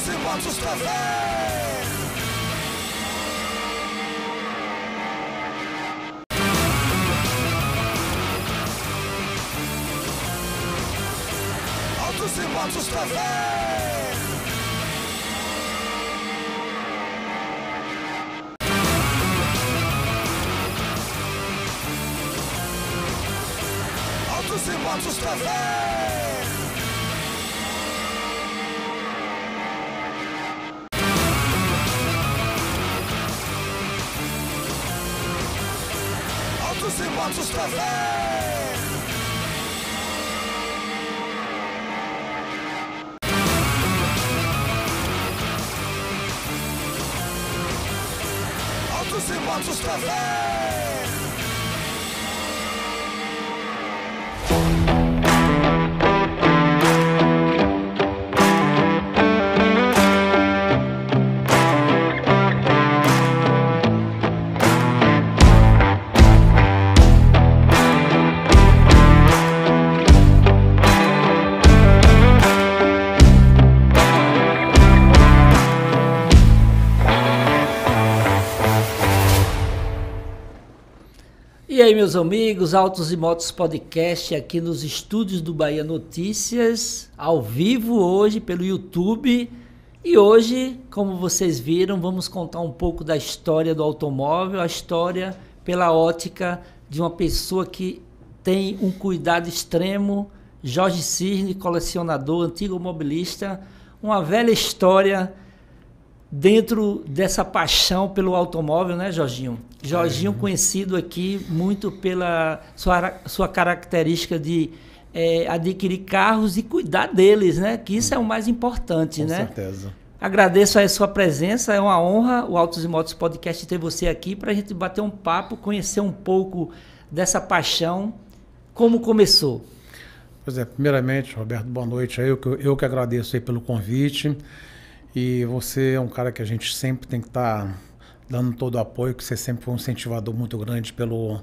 Autos e Motos TV. Autos e Motos TV. Autos e Motos TV. Autos e Motos TV. Autos e Motos TV. E aí, meus amigos, Autos e Motos Podcast aqui nos estúdios do Bahia Notícias, ao vivo hoje pelo YouTube. E hoje, como vocês viram, vamos contar um pouco da história do automóvel, a história pela ótica de uma pessoa que tem um cuidado extremo, Jorge Cirne, colecionador, antigo mobilista, uma velha história dentro dessa paixão pelo automóvel, né, Jorginho? Jorginho conhecido aqui muito pela sua característica de adquirir carros e cuidar deles, né? Que isso é o mais importante, né? Com certeza. Agradeço a sua presença, é uma honra o Autos e Motos Podcast ter você aqui para a gente bater um papo, conhecer um pouco dessa paixão, como começou. Pois é, primeiramente, Roberto, boa noite. Eu que agradeço aí pelo convite. E você é um cara que a gente sempre tem que estar dando todo o apoio, que você sempre foi um incentivador muito grande pelo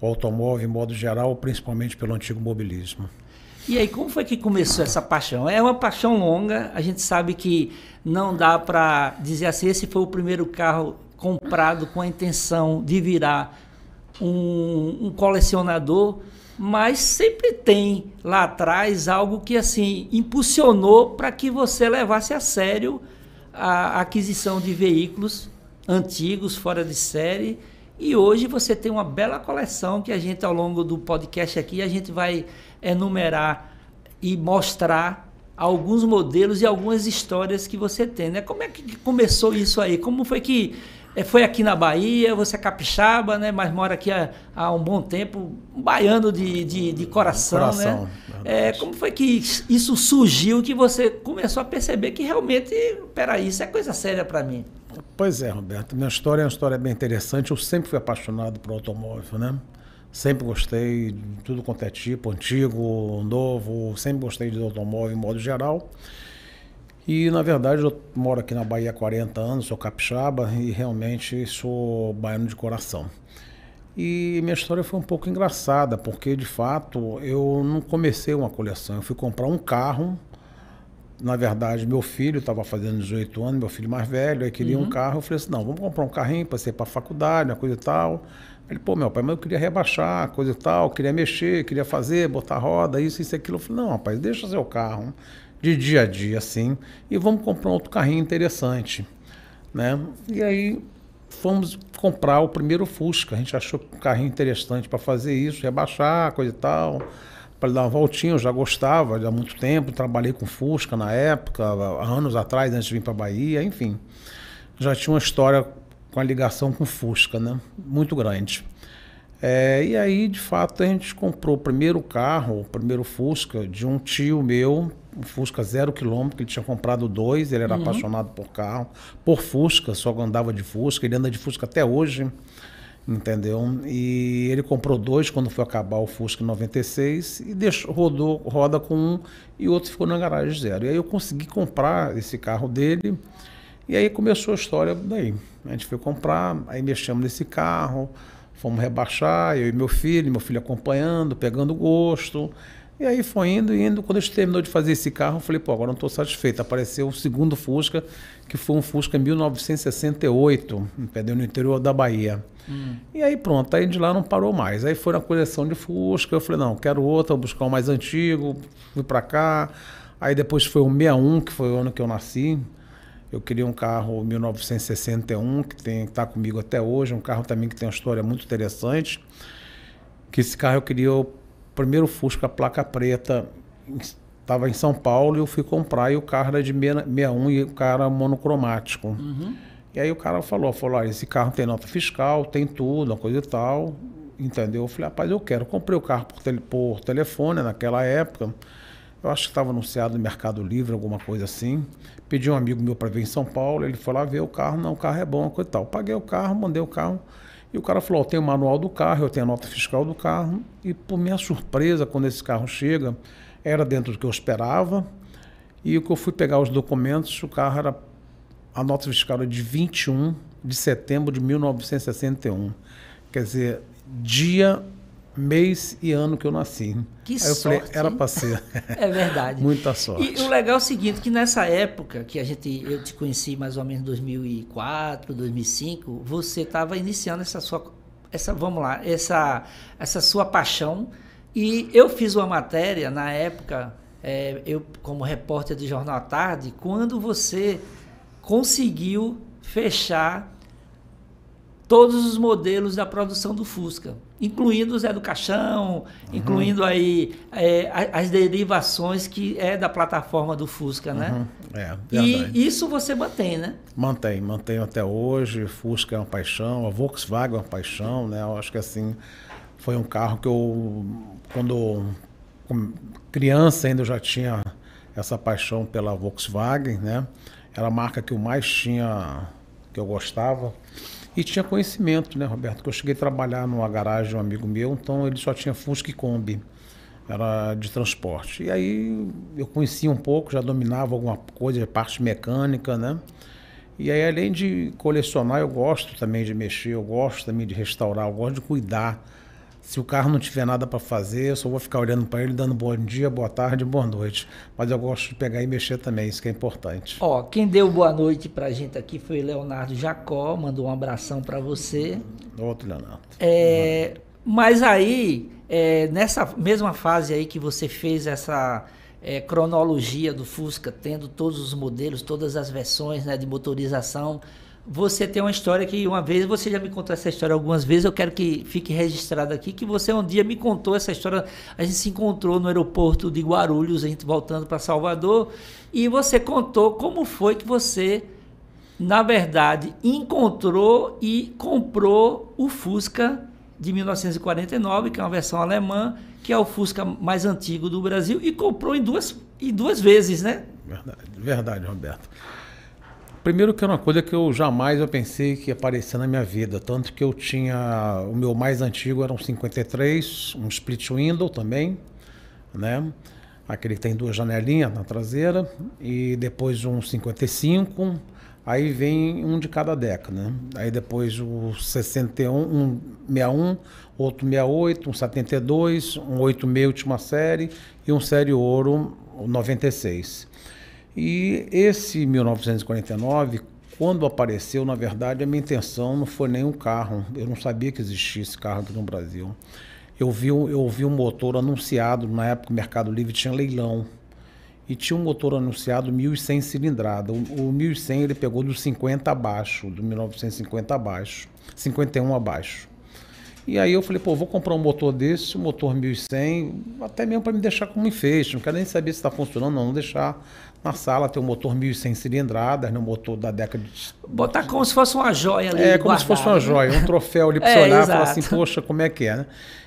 automóvel, em modo geral, principalmente pelo antigo mobilismo. E aí, como foi que começou essa paixão? É uma paixão longa, a gente sabe que não dá para dizer assim, esse foi o primeiro carro comprado com a intenção de virar um colecionador, mas sempre tem lá atrás algo que assim impulsionou para que você levasse a sério a aquisição de veículos antigos, fora de série, e hoje você tem uma bela coleção que a gente, ao longo do podcast aqui, a gente vai enumerar e mostrar alguns modelos e algumas histórias que você tem, né? Como é que começou isso aí? Como foi que foi aqui na Bahia? Você é capixaba, né? Mas mora aqui há um bom tempo, um baiano de coração, né? Como foi que isso surgiu, que você começou a perceber que realmente, peraí, isso é coisa séria para mim? Pois é, Roberto, minha história é uma história bem interessante. Eu sempre fui apaixonado por automóvel, né? Sempre gostei de tudo quanto é tipo, antigo, novo, sempre gostei de automóvel em modo geral. E, na verdade, eu moro aqui na Bahia há 40 anos, sou capixaba e realmente sou baiano de coração. E minha história foi um pouco engraçada, porque, de fato, eu não comecei uma coleção. Eu fui comprar um carro. Na verdade, meu filho estava fazendo 18 anos, meu filho mais velho, aí queria um carro. Eu falei assim, não, vamos comprar um carrinho para ser para a faculdade, uma coisa e tal. Ele, pô, meu pai, mas eu queria rebaixar, coisa e tal, queria mexer, queria fazer, botar roda, isso e aquilo. Eu falei, não, rapaz, deixa seu carro de dia a dia, assim, e vamos comprar um outro carrinho interessante, né? E aí fomos comprar o primeiro Fusca. A gente achou um carrinho interessante para fazer isso, rebaixar, coisa e tal, para dar uma voltinha. Eu já gostava há muito tempo, trabalhei com Fusca na época, há anos atrás, antes de vir para a Bahia, enfim. Já tinha uma história com a ligação com Fusca, né? Muito grande. E aí, de fato, a gente comprou o primeiro carro, o primeiro Fusca, de um tio meu, um Fusca 0 km, que ele tinha comprado 2, ele era apaixonado por carro, por Fusca, só andava de Fusca, ele anda de Fusca até hoje, entendeu? E ele comprou 2 quando foi acabar o Fusca em 96 e roda com um e o outro ficou na garagem 0. E aí eu consegui comprar esse carro dele e aí começou a história daí. A gente foi comprar, aí mexemos nesse carro, fomos rebaixar, eu e meu filho acompanhando, pegando gosto. E aí foi indo, quando a gente terminou de fazer esse carro, eu falei, pô, agora não estou satisfeito. Apareceu o segundo Fusca, que foi um Fusca 1968, no interior da Bahia. E aí pronto, aí de lá não parou mais. Aí foi na coleção de Fusca, eu falei, não, quero outro, vou buscar um mais antigo, fui para cá. Aí depois foi o 61, que foi o ano que eu nasci. Eu queria um carro 1961, que está comigo até hoje, um carro também que tem uma história muito interessante. Que esse carro eu queria o primeiro Fusca placa preta, estava em São Paulo e eu fui comprar e o carro era de 61 e o carro era monocromático. E aí o cara falou, olha, esse carro tem nota fiscal, tem tudo, uma coisa e tal, entendeu? Eu falei, rapaz, eu quero. Comprei o carro por telefone naquela época, eu acho que estava anunciado no Mercado Livre, alguma coisa assim. Pedi um amigo meu para vir em São Paulo, ele foi lá ver o carro, não, o carro é bom, uma coisa e tal. Paguei o carro, mandei o carro. E o cara falou, eu tenho o manual do carro, eu tenho a nota fiscal do carro. E por minha surpresa, quando esse carro chega, era dentro do que eu esperava. E o que eu fui pegar os documentos, o carro era... A nota fiscal era de 21 de setembro de 1961. Quer dizer, dia, mês e ano que eu nasci. Que Aí eu sorte, falei, era hein? para ser. É verdade. Muita sorte. E o legal é o seguinte, que nessa época, que eu te conheci mais ou menos em 2004, 2005, você estava iniciando essa sua paixão. E eu fiz uma matéria na época, eu como repórter do Jornal à Tarde, quando você conseguiu fechar todos os modelos da produção do Fusca, incluindo o Zé do Caixão, incluindo aí as derivações que é da plataforma do Fusca, né? É, e verdade. isso você mantém, né? Mantenho até hoje. Fusca é uma paixão, a Volkswagen é uma paixão, né? Eu acho que assim, foi um carro que eu, quando criança ainda, eu já tinha essa paixão pela Volkswagen, né? Era a marca que eu mais tinha, que eu gostava. E tinha conhecimento, né, Roberto? Que eu cheguei a trabalhar numa garagem de um amigo meu, então ele só tinha Fusca e Kombi, era de transporte. E aí eu conhecia um pouco, já dominava alguma coisa de parte mecânica, né? E aí, além de colecionar, eu gosto também de mexer, eu gosto também de restaurar, eu gosto de cuidar. Se o carro não tiver nada para fazer, eu só vou ficar olhando para ele, dando bom dia, boa tarde, boa noite. Mas eu gosto de pegar e mexer também, isso que é importante. Ó, quem deu boa noite pra gente aqui foi Leonardo Jacó, mandou um abração para você. Outro Leonardo. Mas aí, nessa mesma fase aí que você fez essa cronologia do Fusca, tendo todos os modelos, todas as versões, né, de motorização, você tem uma história que uma vez, você já me contou essa história algumas vezes, eu quero que fique registrado aqui, que você um dia me contou essa história, a gente se encontrou no aeroporto de Guarulhos, a gente voltando para Salvador, e você contou como foi que você, na verdade, encontrou e comprou o Fusca de 1949, que é uma versão alemã, que é o Fusca mais antigo do Brasil, e comprou em duas vezes, né? Verdade, Roberto. Primeiro que era uma coisa que eu jamais pensei que ia aparecer na minha vida, tanto que eu tinha, o meu mais antigo era um 53, um split window também, né? Aquele que tem duas janelinhas na traseira, e depois um 55, aí vem um de cada década, né? Aí depois o 61, um 61, outro 68, um 72, um 86 última série e um série ouro, o 96. E esse 1949, quando apareceu, na verdade, a minha intenção não foi nem um carro. Eu não sabia que existia esse carro aqui no Brasil. Eu vi um motor anunciado, na época o Mercado Livre tinha leilão. E tinha um motor anunciado 1.100 cilindrada. O 1.100 ele pegou do 50 abaixo, do 1950 abaixo, 51 abaixo. E aí eu falei, pô, vou comprar um motor desse, um motor 1.100, até mesmo para me deixar como enfeite. Não quero nem saber se está funcionando, não deixar na sala, ter um motor 1.100 cilindradas, né, um motor da década de... Botar como se fosse uma joia ali. É, como se fosse uma joia, um troféu ali para você olhar e falar assim, poxa, como é que é, né?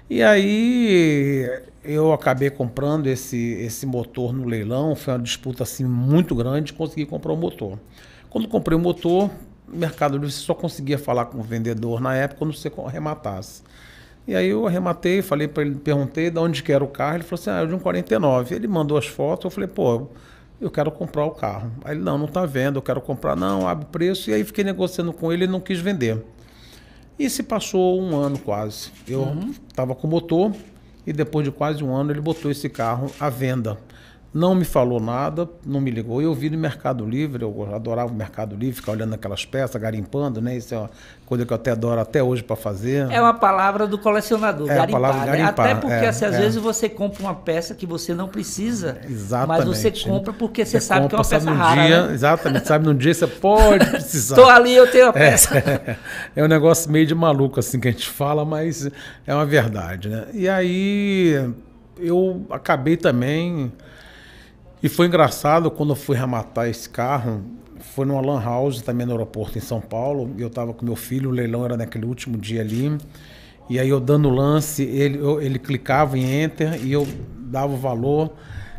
E aí eu acabei comprando esse motor no leilão, foi uma disputa assim muito grande, consegui comprar o motor. Quando comprei o motor, no Mercado Livre você só conseguia falar com o vendedor na época quando você arrematasse. E aí eu arrematei, falei para ele, perguntei de onde que era o carro, ele falou assim, é de um 49. Ele mandou as fotos, eu falei, pô, eu quero comprar o carro. Aí ele, não está vendo, eu quero comprar, não, abre o preço. E aí fiquei negociando com ele, ele não quis vender. E se passou um ano quase. Eu estava com o motor e depois de quase um ano ele botou esse carro à venda. Não me falou nada, não me ligou. Eu vi no Mercado Livre, eu adorava o Mercado Livre, ficar olhando aquelas peças, garimpando, né? Isso é uma coisa que eu até adoro até hoje para fazer. É uma palavra do colecionador, É a garimpar, palavra né? garimpar, Até porque às é. vezes você compra uma peça que você não precisa, Exatamente. mas você compra porque você sabe que é uma compra, peça sabe, rara, dia, né? exatamente, sabe, num dia você pode precisar. Estou ali, eu tenho a peça. É um negócio meio de maluco assim que a gente fala, mas é uma verdade, né? E aí eu acabei também... E foi engraçado quando eu fui rematar esse carro, foi numa lan house também no aeroporto em São Paulo, e eu estava com meu filho, o leilão era naquele último dia ali, e aí eu dando lance, ele clicava em enter e eu dava o valor,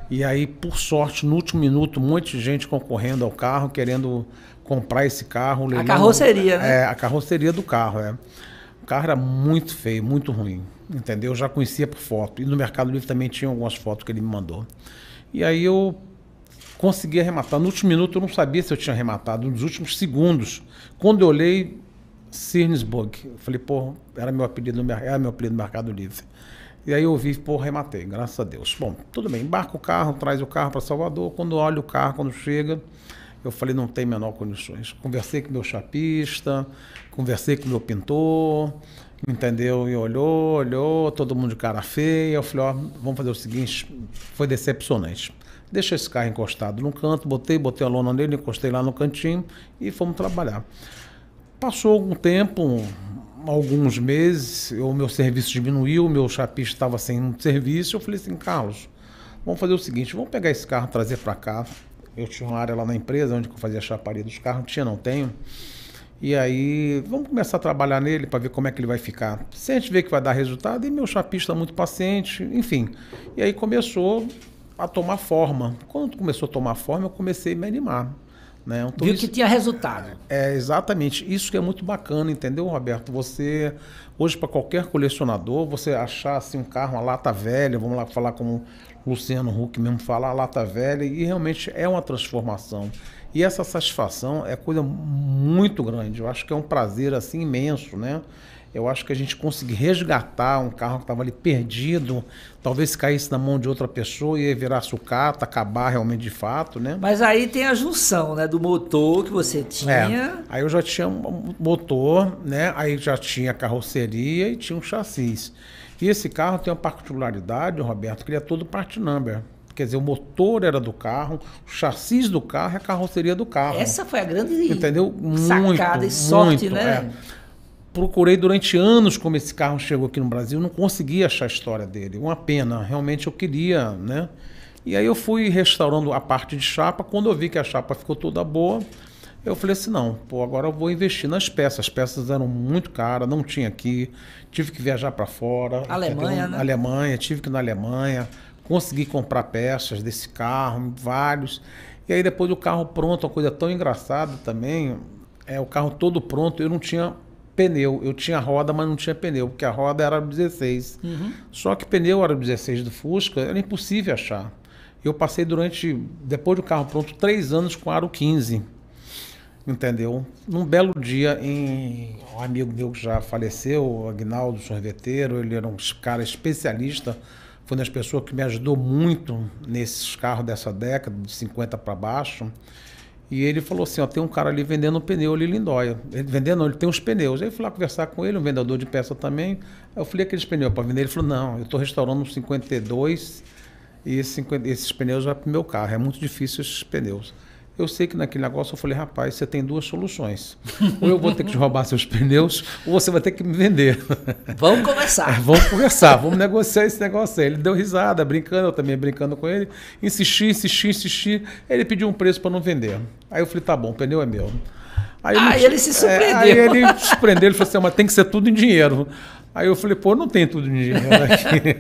e aí por sorte no último minuto um monte de gente concorrendo ao carro, querendo comprar esse carro. O leilão, carroceria, né? É, a carroceria do carro, é. O carro era muito feio, muito ruim, entendeu? Eu já conhecia por foto, e no Mercado Livre também tinha algumas fotos que ele me mandou. E aí eu consegui arrematar. No último minuto eu não sabia se eu tinha arrematado, nos últimos segundos. Quando eu olhei, Sirnesburg. Eu falei, pô, era meu apelido no Mercado Livre. E aí eu vi, pô, arrematei, graças a Deus. Bom, tudo bem, embarca o carro, traz o carro para Salvador. Quando eu olho o carro, quando chega, eu falei, não tem menor condições. Conversei com o meu chapista, conversei com o meu pintor, entendeu? E olhou, todo mundo de cara feia. Eu falei, ó, vamos fazer o seguinte, foi decepcionante. Deixa esse carro encostado num canto, botei a lona nele, encostei lá no cantinho e fomos trabalhar. Passou algum tempo, alguns meses, o meu serviço diminuiu, o meu chapista estava sem serviço. Eu falei assim, Carlos, vamos fazer o seguinte, vamos pegar esse carro, trazer para cá. Eu tinha uma área lá na empresa onde eu fazia a chaparia dos carros, não tenho. E aí, vamos começar a trabalhar nele para ver como é que ele vai ficar. Se a gente vê que vai dar resultado, e meu chapista muito paciente, enfim. E aí começou a tomar forma. Quando começou a tomar forma, eu comecei a me animar. Né? Então, Viu que tinha resultado. É, exatamente. Isso que é muito bacana, entendeu, Roberto? Você, hoje, para qualquer colecionador, você achar assim, um carro, uma lata velha, vamos lá falar como o Luciano Huck mesmo fala, a lata velha, e realmente é uma transformação. E essa satisfação é coisa muito grande. Eu acho que é um prazer assim imenso, né? Eu acho que a gente conseguir resgatar um carro que estava ali perdido, talvez se caísse na mão de outra pessoa e virar sucata, acabar realmente de fato, né? Mas aí tem a junção, né, do motor que você tinha. É, aí eu já tinha um motor, né? Aí já tinha carroceria e tinha um chassi. E esse carro tem uma particularidade, Roberto, que ele é todo part number. Quer dizer, o motor era do carro, o chassi do carro e a carroceria do carro. Essa foi a grande entendeu? sacada e sorte, muito, né? É. Procurei durante anos como esse carro chegou aqui no Brasil, não consegui achar a história dele. Uma pena, realmente eu queria, né? E aí eu fui restaurando a parte de chapa. Quando eu vi que a chapa ficou toda boa, eu falei assim, não, pô, agora eu vou investir nas peças. As peças eram muito caras, não tinha aqui. Tive que viajar para fora. Alemanha, né? Alemanha, tive que ir na Alemanha. Consegui comprar peças desse carro, vários. E aí depois do carro pronto, uma coisa tão engraçada também, o carro todo pronto, eu não tinha pneu. Eu tinha roda, mas não tinha pneu, porque a roda era 16. Uhum. Só que pneu era 16 do Fusca, era impossível achar. Eu passei depois do carro pronto, 3 anos com aro 15. Entendeu? Num belo dia, um amigo meu que já faleceu, o Aguinaldo Sorveteiro, ele era um cara especialista, foi uma das pessoas que me ajudou muito nesses carros dessa década, de 50 para baixo. E ele falou assim, ó, tem um cara ali vendendo um pneu ali em Lindóia. Ele tem uns pneus. Aí eu fui lá conversar com ele, um vendedor de peça também. Aí eu falei, aqueles pneus para vender? Ele falou, não, eu estou restaurando um 52 e esses pneus vão para o meu carro. É muito difícil esses pneus. Eu sei que naquele negócio eu falei, rapaz, você tem 2 soluções. Ou eu vou ter que te roubar seus pneus, ou você vai ter que me vender. Vamos conversar. Vamos conversar, vamos negociar esse negócio aí. Ele deu risada, brincando, eu também brincando com ele. Insisti. Ele pediu um preço para não vender. Aí eu falei, tá bom, o pneu é meu. Aí ele se surpreendeu. Aí ele se surpreendeu, ele falou assim, mas tem que ser tudo em dinheiro. Aí eu falei, pô, não tem tudo em dinheiro aqui.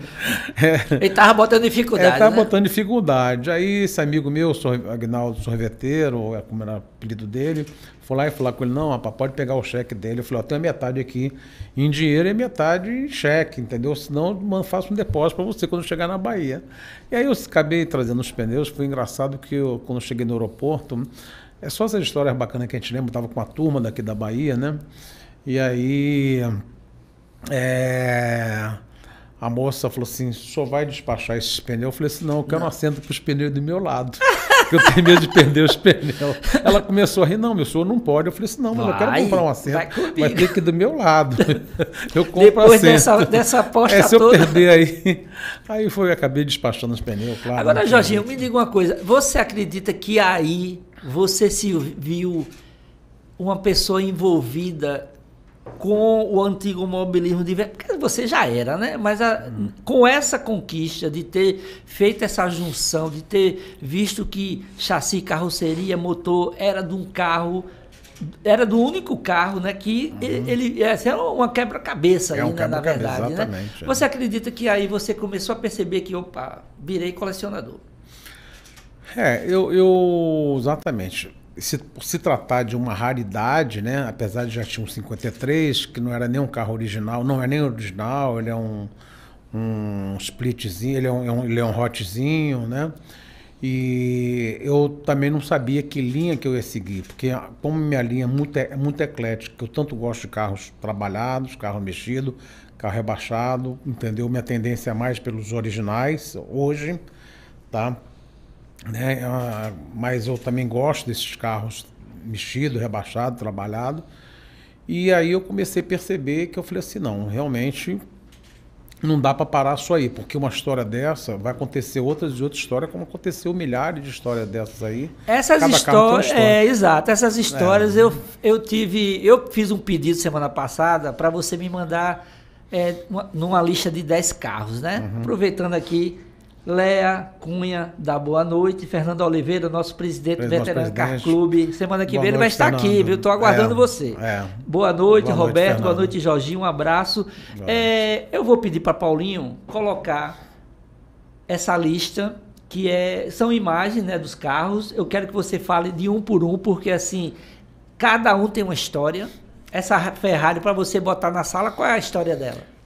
Ele tava botando dificuldade, Ele tava né? botando dificuldade. Aí esse amigo meu, Aguinaldo Sorveteiro, como era o apelido dele, foi lá e falou com ele, não, rapaz, pode pegar o cheque dele. Eu falei, ó, tem a metade aqui em dinheiro e a metade em cheque, entendeu? Senão eu faço um depósito para você quando chegar na Bahia. E aí eu acabei trazendo os pneus. Foi engraçado que quando eu cheguei no aeroporto, é só essas histórias bacanas que a gente lembra, eu tava com uma turma daqui da Bahia, né? E aí... A moça falou assim, só vai despachar esses pneus? Eu falei assim, não, eu quero um assento para os pneus do meu lado. Porque eu tenho medo de perder os pneus. Ela começou a rir, não, meu senhor não pode. Eu falei assim, não, mas eu quero comprar um assento. Vai ter que ir do meu lado. Eu compro Depois assento. dessa aposta Se eu toda... perder aí eu acabei despachando os pneus, claro. Agora, Jorginho, me diga uma coisa. Você acredita que aí você se viu uma pessoa envolvida com o antigo mobilismo de verdade? Porque você já era, né? Mas com essa conquista de ter feito essa junção, de ter visto que chassi, carroceria, motor era de um carro, era do único carro, né? Que ele essa é uma quebra-cabeça aí, né, na verdade. Exatamente. Né? Você acredita que aí você começou a perceber que, opa, virei colecionador? Exatamente. Se tratar de uma raridade, né? Apesar de já tinha um 53, que não era nem um carro original, não é nem original, ele é um splitzinho, ele é um hotzinho, né? E eu também não sabia que linha que eu ia seguir, porque como minha linha é muito eclética, eu tanto gosto de carros trabalhados, carro mexido, carro rebaixado, entendeu? Minha tendência é mais pelos originais hoje, tá? Né? Mas eu também gosto desses carros mexido, rebaixado, trabalhado. E aí eu comecei a perceber que eu falei assim, não, realmente não dá para parar só aí, porque uma história dessa vai acontecer outras histórias, como aconteceu milhares de histórias dessas aí. Essas histórias, exato, essas histórias eu fiz um pedido semana passada para você me mandar numa lista de 10 carros, né? Aproveitando aqui, Léa Cunha, dá boa noite. Fernando Oliveira, nosso presidente do Veterano Car Clube. Semana que vem ele vai estar aqui, viu? Estou aguardando você. Boa noite, Roberto. Fernando. Boa noite, Jorginho. Um abraço. Eu vou pedir para Paulinho colocar essa lista, que são imagens, né, dos carros. Eu quero que você fale de um por um, porque assim, cada um tem uma história. Essa Ferrari, para você botar na sala, qual é a história dela?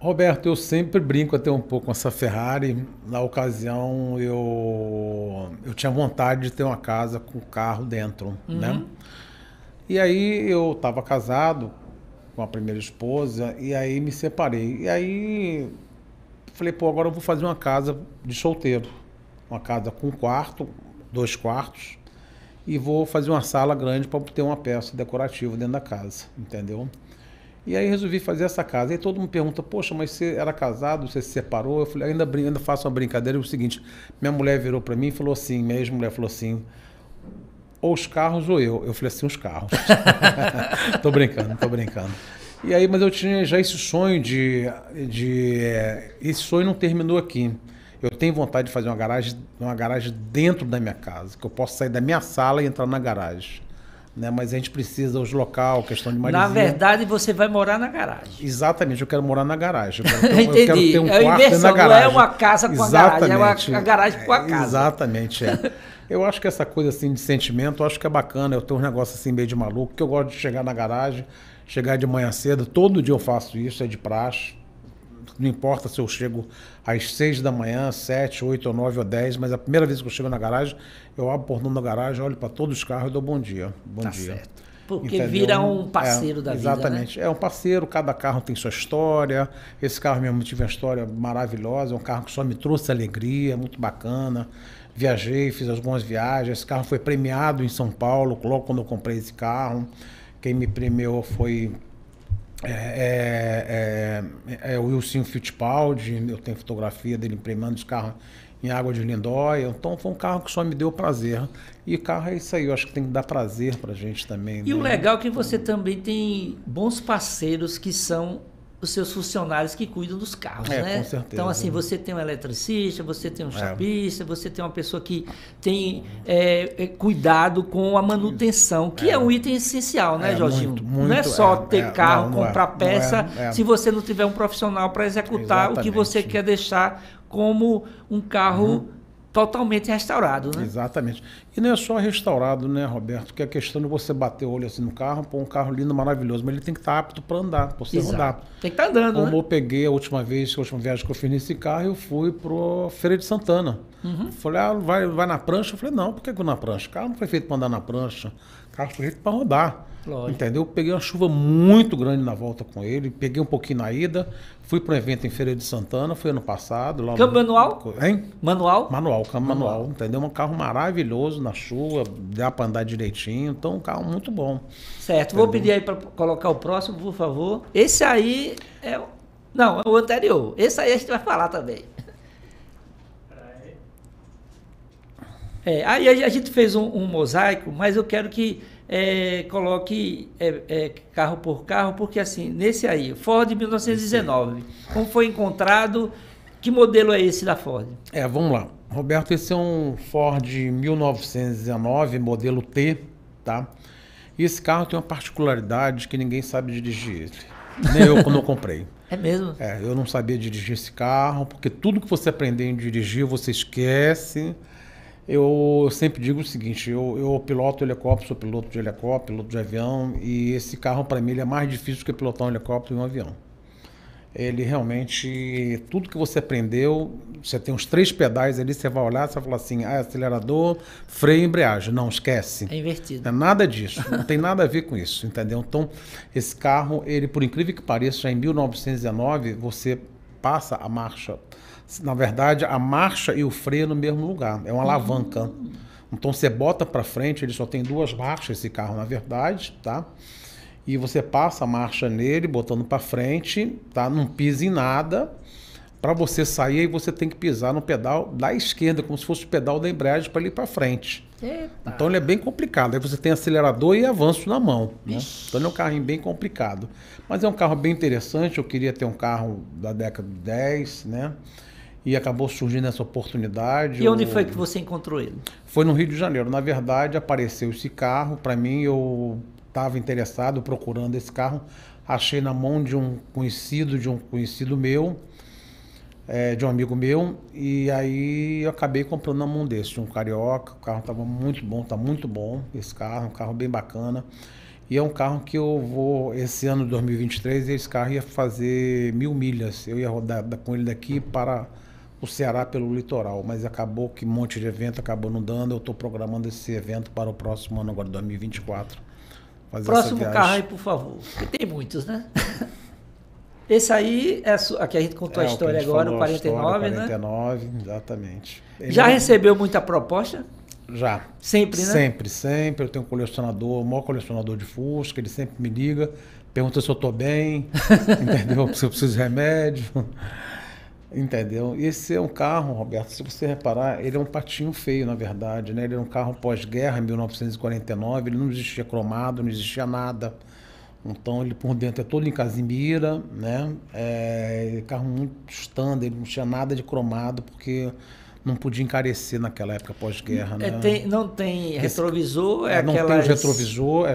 Roberto, eu sempre brinco até um pouco com essa Ferrari. Na ocasião, eu tinha vontade de ter uma casa com carro dentro, né? E aí eu estava casado com a primeira esposa e aí me separei. E aí falei, pô, agora eu vou fazer uma casa de solteiro. Uma casa com quarto, 2 quartos. E vou fazer uma sala grande para ter uma peça decorativa dentro da casa, entendeu? E aí resolvi fazer essa casa. E aí todo mundo pergunta, poxa, mas você era casado, você se separou? Eu falei, ainda faço uma brincadeira. É o seguinte, minha mulher virou para mim e falou assim, minha ex-mulher falou assim, ou os carros ou eu. Eu falei assim, os carros. Tô brincando. E aí, mas eu tinha já esse sonho esse sonho não terminou aqui. Eu tenho vontade de fazer uma garagem dentro da minha casa, que eu possa sair da minha sala e entrar na garagem. Né? Mas a gente precisa os local, questão de maresia. Na verdade, você vai morar na garagem. Exatamente, eu quero morar na garagem. Eu quero ter um quarto dentro da garagem. Não é uma casa com a garagem, é uma garagem com a casa. Exatamente, Eu acho que essa coisa assim de sentimento, eu acho que é bacana. Eu tenho um negócio assim meio de maluco, que eu gosto de chegar na garagem, chegar de manhã cedo. Todo dia eu faço isso, é de praxe. Não importa se eu chego às 6 da manhã, 7, 8, ou 9 ou 10, mas a primeira vez que eu chego na garagem, eu abro o portão da garagem, olho para todos os carros e dou bom dia. Bom dia. Certo. Porque entendeu? Vira um parceiro da vida, exatamente. Né? É um parceiro, cada carro tem sua história. Esse carro mesmo tive uma história maravilhosa, é um carro que só me trouxe alegria, muito bacana. Viajei, fiz algumas viagens. Esse carro foi premiado em São Paulo, logo quando eu comprei esse carro. Quem me premiou foi... o Wilson Fittipaldi. Eu tenho fotografia dele premiando os carros em Água de Lindóia. Então foi um carro que só me deu prazer. E carro é isso aí, eu acho que tem que dar prazer pra gente também. E né? O legal é que você também tem bons parceiros que são os seus funcionários que cuidam dos carros, né? Com certeza. Então, assim, você tem um eletricista, você tem um chapista, você tem uma pessoa que tem cuidado com a manutenção, que é um item essencial, né, Jorginho? Muito, não é só ter carro, comprar peça, se você não tiver um profissional para executar o que você quer deixar como um carro totalmente restaurado, né? Exatamente. E não é só restaurado, né, Roberto? Que a questão de você bater o olho assim no carro, pôr um carro lindo, maravilhoso, mas ele tem que estar apto para andar, para você rodar. Tem que estar andando, Como né? eu peguei a última viagem que eu fiz nesse carro, eu fui pro Feira de Santana. Falei, vai na prancha? Eu falei, não, por que eu vou na prancha? O carro não foi feito para andar na prancha. Carro sujeito para rodar. Lógico. Entendeu? Peguei uma chuva muito grande na volta com ele, peguei um pouquinho na ida, fui para um evento em Feira de Santana, foi ano passado. Lá Câmbio manual? Hein? Manual? Manual, câmbio manual, entendeu? Um carro maravilhoso na chuva, dá para andar direitinho, então um carro muito bom. Certo, vou pedir aí para colocar o próximo, por favor. Esse aí é o... Não, é o anterior. Esse aí a gente vai falar também. Aí a gente fez um mosaico, mas eu quero que coloque carro por carro, porque assim, nesse aí, Ford 1919, como foi encontrado, que modelo é esse da Ford? Vamos lá. Roberto, esse é um Ford 1919, modelo T, tá? E esse carro tem uma particularidade que ninguém sabe dirigir ele. Nem eu quando eu comprei. É mesmo? Eu não sabia dirigir esse carro, porque tudo que você aprender em dirigir, você esquece. Eu sempre digo o seguinte, eu piloto helicóptero, sou piloto de helicóptero, piloto de avião, e esse carro para mim ele é mais difícil que pilotar um helicóptero e um avião. Ele realmente, tudo que você aprendeu, você tem uns 3 pedais ali, você vai olhar, você vai falar assim, acelerador, freio e embreagem. Não, esquece. É invertido. Não é nada disso, não tem nada a ver com isso, entendeu? Então, esse carro, ele por incrível que pareça, já em 1919, você passa a marcha, na verdade, a marcha e o freio no mesmo lugar, é uma alavanca. Então, você bota para frente, ele só tem 2 marchas, esse carro, na verdade, tá? E você passa a marcha nele, botando para frente, tá? Não pisa em nada. Para você sair, aí você tem que pisar no pedal da esquerda, como se fosse o pedal da embreagem para ele ir para frente. Eita. Então ele é bem complicado. Aí você tem acelerador e avanço na mão, né? Então ele é um carrinho bem complicado. Mas é um carro bem interessante. Eu queria ter um carro da década de 10, né? E acabou surgindo essa oportunidade. E onde foi que você encontrou ele? Foi no Rio de Janeiro. Na verdade, apareceu esse carro. Para mim, eu estava interessado, procurando esse carro, achei na mão de um conhecido meu, de um amigo meu, e aí eu acabei comprando na mão desse, de um carioca. O carro estava muito bom, está muito bom esse carro, um carro bem bacana. E é um carro que eu vou, esse ano de 2023, esse carro ia fazer 1000 milhas. Eu ia rodar com ele daqui para o Ceará pelo litoral, mas acabou que um monte de evento acabou não dando. Eu estou programando esse evento para o próximo ano, agora 2024. Próximo carro aí, por favor. Porque tem muitos, né? Esse aí, aqui a gente contou a história agora, o 49, né? 49, exatamente. Já recebeu muita proposta? Já. Sempre, né? Sempre. Eu tenho um colecionador, o maior colecionador de Fusca, ele sempre me liga, pergunta se eu estou bem, entendeu? Se eu preciso de remédio. Entendeu? Esse é um carro, Roberto, se você reparar, ele é um patinho feio, na verdade, né? Ele é um carro pós-guerra, 1949, ele não existia cromado, não existia nada. Então ele por dentro é todo em casimira, né? Carro muito standard, ele não tinha nada de cromado, porque não podia encarecer naquela época pós-guerra, né? Não tem retrovisor, não tem os retrovisor,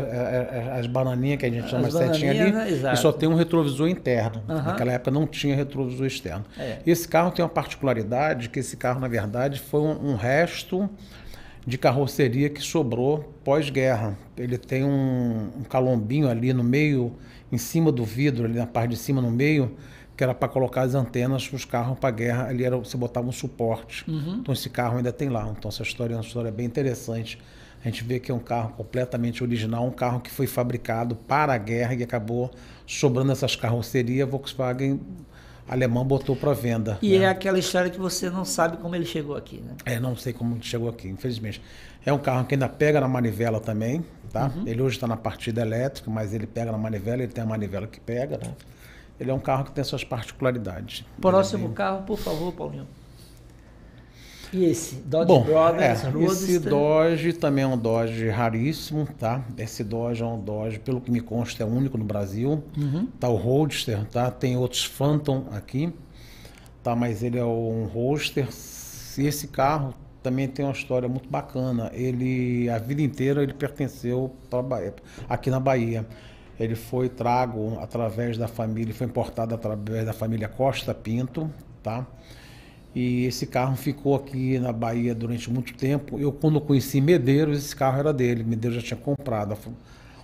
as bananinhas que a gente chama de setinha ali, né? E só tem um retrovisor interno. Naquela época não tinha retrovisor externo. Esse carro tem uma particularidade, que esse carro, na verdade, foi um resto de carroceria que sobrou pós-guerra. Ele tem um calombinho ali no meio, em cima do vidro, ali na parte de cima no meio, que era para colocar as antenas para os carros para a guerra, ali você botava um suporte. Então esse carro ainda tem lá. Então essa história é uma história bem interessante. A gente vê que é um carro completamente original, um carro que foi fabricado para a guerra e acabou sobrando essas carrocerias, a Volkswagen alemã botou para venda. E é aquela história que você não sabe como ele chegou aqui, né? Não sei como chegou aqui, infelizmente. É um carro que ainda pega na manivela também, tá? Ele hoje está na partida elétrica, mas ele pega na manivela, ele tem a manivela que pega, né? Ele é um carro que tem suas particularidades. Próximo carro, por favor, Paulinho. E esse? Dodge Brothers Roadster? Esse Dodge também é um Dodge raríssimo, tá? Esse Dodge é um Dodge, pelo que me consta, é único no Brasil. Tá o Roadster, tá? Tem outros Phantom aqui, tá? Mas ele é um Roadster. E esse carro também tem uma história muito bacana. Ele, a vida inteira, ele pertenceu aqui na Bahia. Ele foi trago através da família, foi importado através da família Costa Pinto, tá? E esse carro ficou aqui na Bahia durante muito tempo. Eu, quando conheci Medeiros, esse carro era dele. Medeiros já tinha comprado.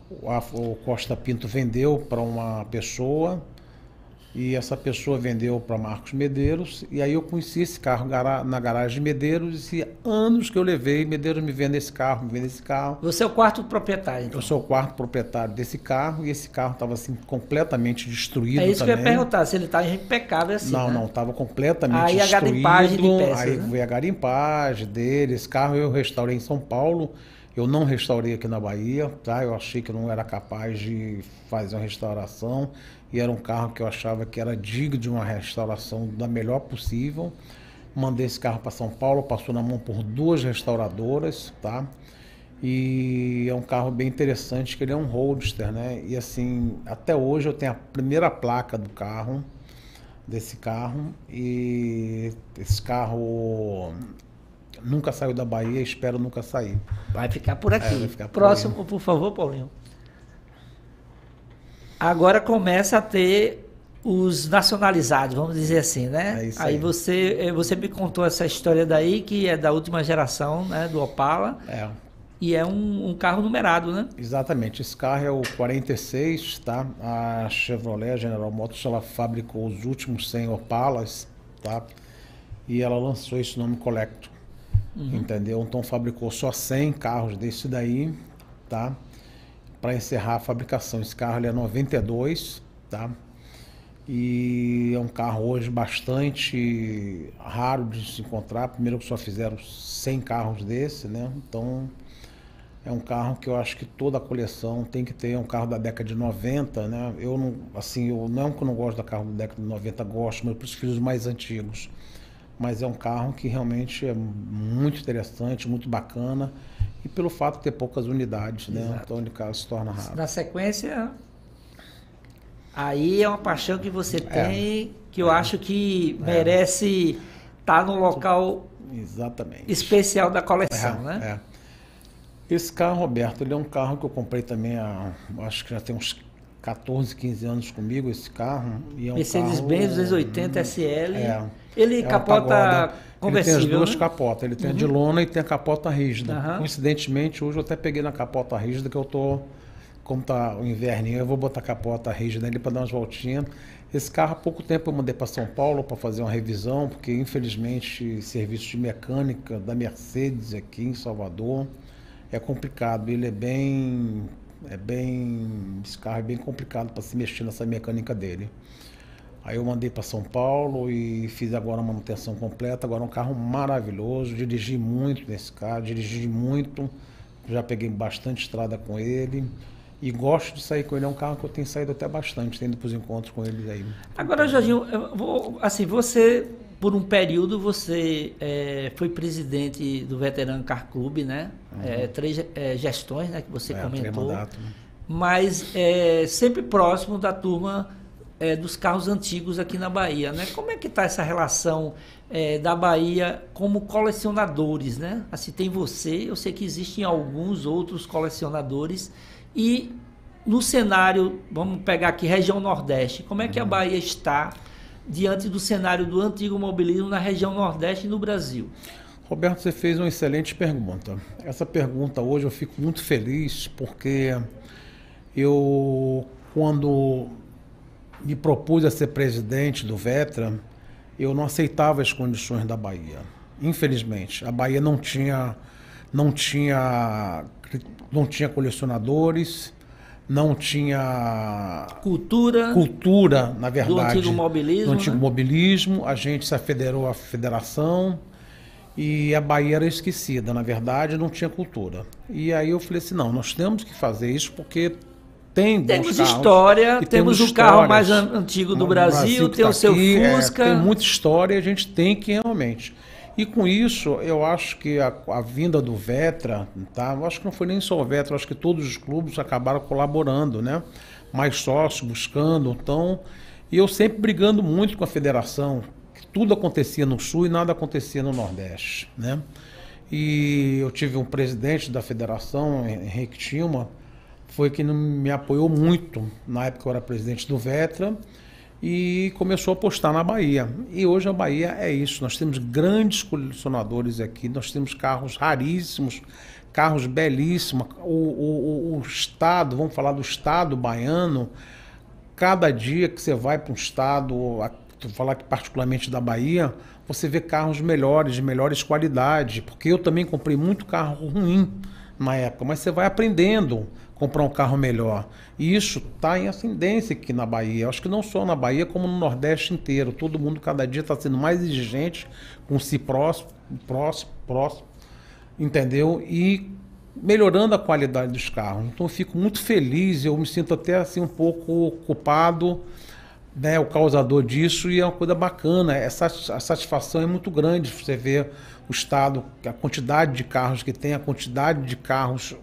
O Costa Pinto vendeu para uma pessoa E essa pessoa vendeu para Marcos Medeiros, e aí eu conheci esse carro na garagem de Medeiros, e anos que eu levei, Medeiros me vende esse carro, me vende esse carro. Você é o quarto proprietário, então. Eu sou o quarto proprietário desse carro, e esse carro estava assim, completamente destruído também. É isso que eu ia perguntar, se ele está impecável assim, Não, né? não, estava completamente aí destruído. A garimpagem de peças, aí né? veio a garimpagem dele, esse carro eu restaurei em São Paulo, eu não restaurei aqui na Bahia, tá? Eu achei que eu não era capaz de fazer uma restauração, e era um carro que eu achava que era digno de uma restauração da melhor possível. Mandei esse carro para São Paulo, passou na mão por 2 restauradoras, tá? E é um carro bem interessante, que ele é um Roadster, né? E assim, até hoje eu tenho a primeira placa do carro, desse carro, e esse carro nunca saiu da Bahia, espero nunca sair. Vai ficar por aqui. Vai ficar por Próximo, aí. por favor, Paulinho. Agora começa a ter os nacionalizados, vamos dizer assim, né? É isso aí aí. você me contou essa história daí, que é da última geração, né, do Opala, É, e é um carro numerado, né? exatamente. Esse carro é o 46, tá? A Chevrolet, a General Motors, ela fabricou os últimos 100 Opalas, tá? E ela lançou esse nome Collector, entendeu? Então fabricou só 100 carros desse daí, tá? Para encerrar a fabricação. Esse carro ele é 92, tá? E é um carro hoje bastante raro de se encontrar. Primeiro que só fizeram 100 carros desse, né? Então é um carro que eu acho que toda a coleção tem que ter. É um carro da década de 90, né? Eu não, assim, eu não que eu não gosto da carro da década de 90, gosto, mas prefiro os mais antigos. Mas é um carro que realmente é muito interessante, muito bacana. E pelo fato de ter poucas unidades, né? Exato. Então ele se torna raro. Na sequência, aí é uma paixão que você tem, que eu acho que merece estar no local Exatamente. especial da coleção, né? É. Esse carro, Roberto, ele é um carro que eu comprei também acho que já tem uns 14, 15 anos comigo, esse carro. E é um Mercedes-Benz 280 SL. É. Ele É uma capota pagoda. conversível, Ele tem as duas né? capotas. Ele tem a de lona e tem a capota rígida. Aham. Coincidentemente, hoje eu até peguei na capota rígida, que eu tô, como tá o inverninho, eu vou botar a capota rígida ali para dar umas voltinhas. Esse carro há pouco tempo eu mandei para São Paulo para fazer uma revisão, porque infelizmente serviço de mecânica da Mercedes aqui em Salvador é complicado. Ele esse carro é bem complicado para se mexer nessa mecânica dele. Aí eu mandei para São Paulo e fiz agora a manutenção completa. Agora é um carro maravilhoso, dirigi muito nesse carro, dirigi muito, já peguei bastante estrada com ele e gosto de sair com ele. É um carro que eu tenho saído até bastante, tendo para os encontros com ele aí. Agora, Jorginho, assim, você, por um período, você foi presidente do Veterano Car Club, né? 3 gestões, né, que você comentou. Mandato, né? Mas sempre próximo da turma dos carros antigos aqui na Bahia, né? Como é que está essa relação da Bahia como colecionadores, né? Assim, tem você, eu sei que existem alguns outros colecionadores, e no cenário, vamos pegar aqui, região Nordeste, como é que a Bahia está diante do cenário do antigo mobilismo na região Nordeste e no Brasil? Roberto, você fez uma excelente pergunta. Essa pergunta hoje eu fico muito feliz, porque eu, quando me propus a ser presidente do Vetra, eu não aceitava as condições da Bahia. Infelizmente, a Bahia não tinha colecionadores, não tinha cultura, na verdade, do antigo mobilismo, A gente se afederou à federação e a Bahia era esquecida, na verdade, não tinha cultura. E aí eu falei assim, não, nós temos que fazer isso porque temos história, temos o carro mais antigo do Brasil, tem o seu Fusca. Tem muita história e a gente tem que realmente. E com isso, eu acho que a vinda do Vetra, tá? Eu acho que não foi nem só o Vetra, eu acho que todos os clubes acabaram colaborando, né? Mais sócios, buscando, então... E eu sempre brigando muito com a federação, que tudo acontecia no Sul e nada acontecia no Nordeste, né? E eu tive um presidente da federação, Henrique Tilma, foi quem me apoiou muito na época que eu era presidente do Vetra e começou a apostar na Bahia. E hoje a Bahia é isso, nós temos grandes colecionadores aqui, nós temos carros raríssimos, carros belíssimos. O estado, vamos falar do estado baiano, cada dia que você vai para um estado, vou falar que particularmente da Bahia, você vê carros melhores, de melhores qualidades, porque eu também comprei muito carro ruim na época, mas você vai aprendendo a comprar um carro melhor. E isso está em ascendência aqui na Bahia. Eu acho que não só na Bahia, como no Nordeste inteiro. Todo mundo cada dia está sendo mais exigente com si próximo, entendeu? E melhorando a qualidade dos carros. Então eu fico muito feliz, eu me sinto até assim um pouco culpado, né, o causador disso, e é uma coisa bacana. A satisfação é muito grande. Você vê o estado, a quantidade de carros que tem, a quantidade de carros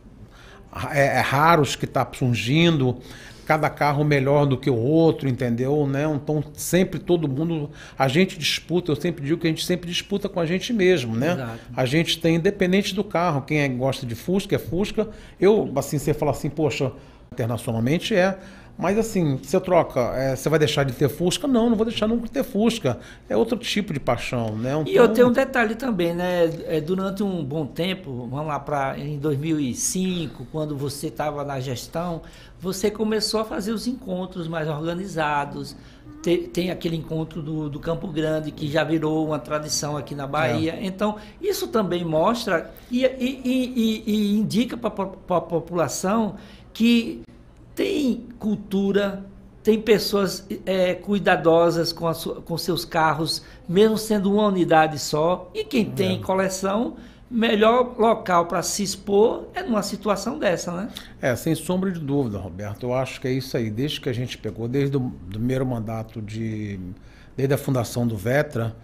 raros que está surgindo, cada carro melhor do que o outro, entendeu? Né? Então sempre todo mundo, a gente disputa, eu sempre digo que a gente sempre disputa com a gente mesmo, né? Exato. A gente tem, independente do carro, quem gosta de Fusca é Fusca. Eu, assim, você fala assim, poxa, internacionalmente mas assim, você troca, você vai deixar de ter Fusca? Não vou deixar nunca de ter Fusca. É outro tipo de paixão, né? Então... E eu tenho um detalhe também, né? Durante um bom tempo, vamos lá em 2005, quando você estava na gestão, você começou a fazer os encontros mais organizados. Tem aquele encontro do Campo Grande, que já virou uma tradição aqui na Bahia. Então, isso também mostra e indica para a população que tem cultura, tem pessoas cuidadosas com seus carros, mesmo sendo uma unidade só. E quem tem coleção, melhor local para se expor é numa situação dessa, né? Sem sombra de dúvida, Roberto. Eu acho que é isso aí. Desde que a gente pegou, desde o primeiro mandato, desde a fundação do Vetra,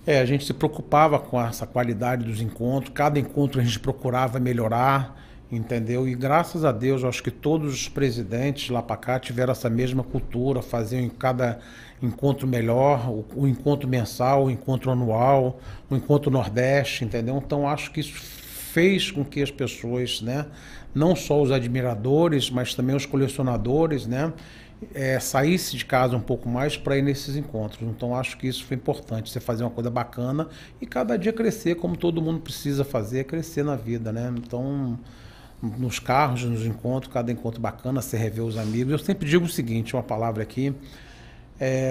a gente se preocupava com essa qualidade dos encontros. Cada encontro a gente procurava melhorar, entendeu? E graças a Deus, eu acho que todos os presidentes lá para cá tiveram essa mesma cultura, faziam em cada encontro melhor, o encontro mensal, o encontro anual, o encontro Nordeste, entendeu? Então acho que isso fez com que as pessoas, né, não só os admiradores, mas também os colecionadores, né, saísse de casa um pouco mais para ir nesses encontros. Então acho que isso foi importante, você fazer uma coisa bacana e cada dia crescer, como todo mundo precisa fazer, crescer na vida, né? Então, nos carros, nos encontros, cada encontro bacana, você rever os amigos. Eu sempre digo o seguinte, uma palavra aqui,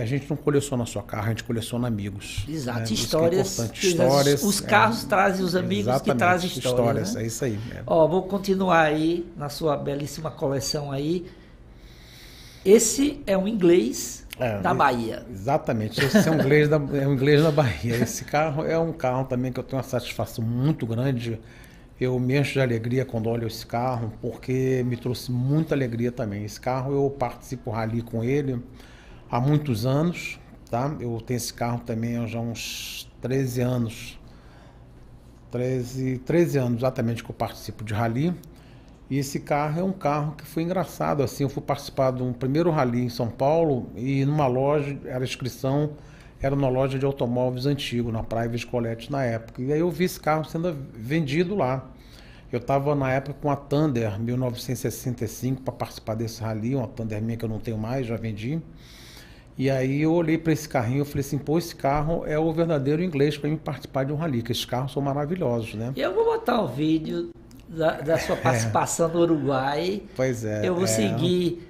a gente não coleciona só carro, a gente coleciona amigos. Exato, né? Histórias. Histórias. Os carros trazem os amigos que trazem histórias. Né? É isso aí. Vou continuar aí na sua belíssima coleção aí. Esse é um inglês da Bahia. Exatamente, esse é um inglês da Bahia. Esse carro é um carro também que eu tenho uma satisfação muito grande. Eu me encho de alegria quando olho esse carro, porque me trouxe muita alegria também. Esse carro eu participo rally com ele há muitos anos, tá? Eu tenho esse carro também há já uns 13 anos. 13 anos exatamente que eu participo de rally. E esse carro é um carro que foi engraçado, assim, eu fui participar de um primeiro rally em São Paulo e numa loja, a inscrição era numa loja de automóveis antigo, na Praia Viscolete na época. E aí eu vi esse carro sendo vendido lá. Eu estava na época com a Thunder 1965 para participar desse rally, uma Thunder minha que eu não tenho mais, já vendi. E aí eu olhei para esse carrinho e falei assim, pô, esse carro é o verdadeiro inglês para mim participar de um rally, que esses carros são maravilhosos, né? Eu vou botar um vídeo da sua participação no Uruguai. Pois é. Eu vou seguir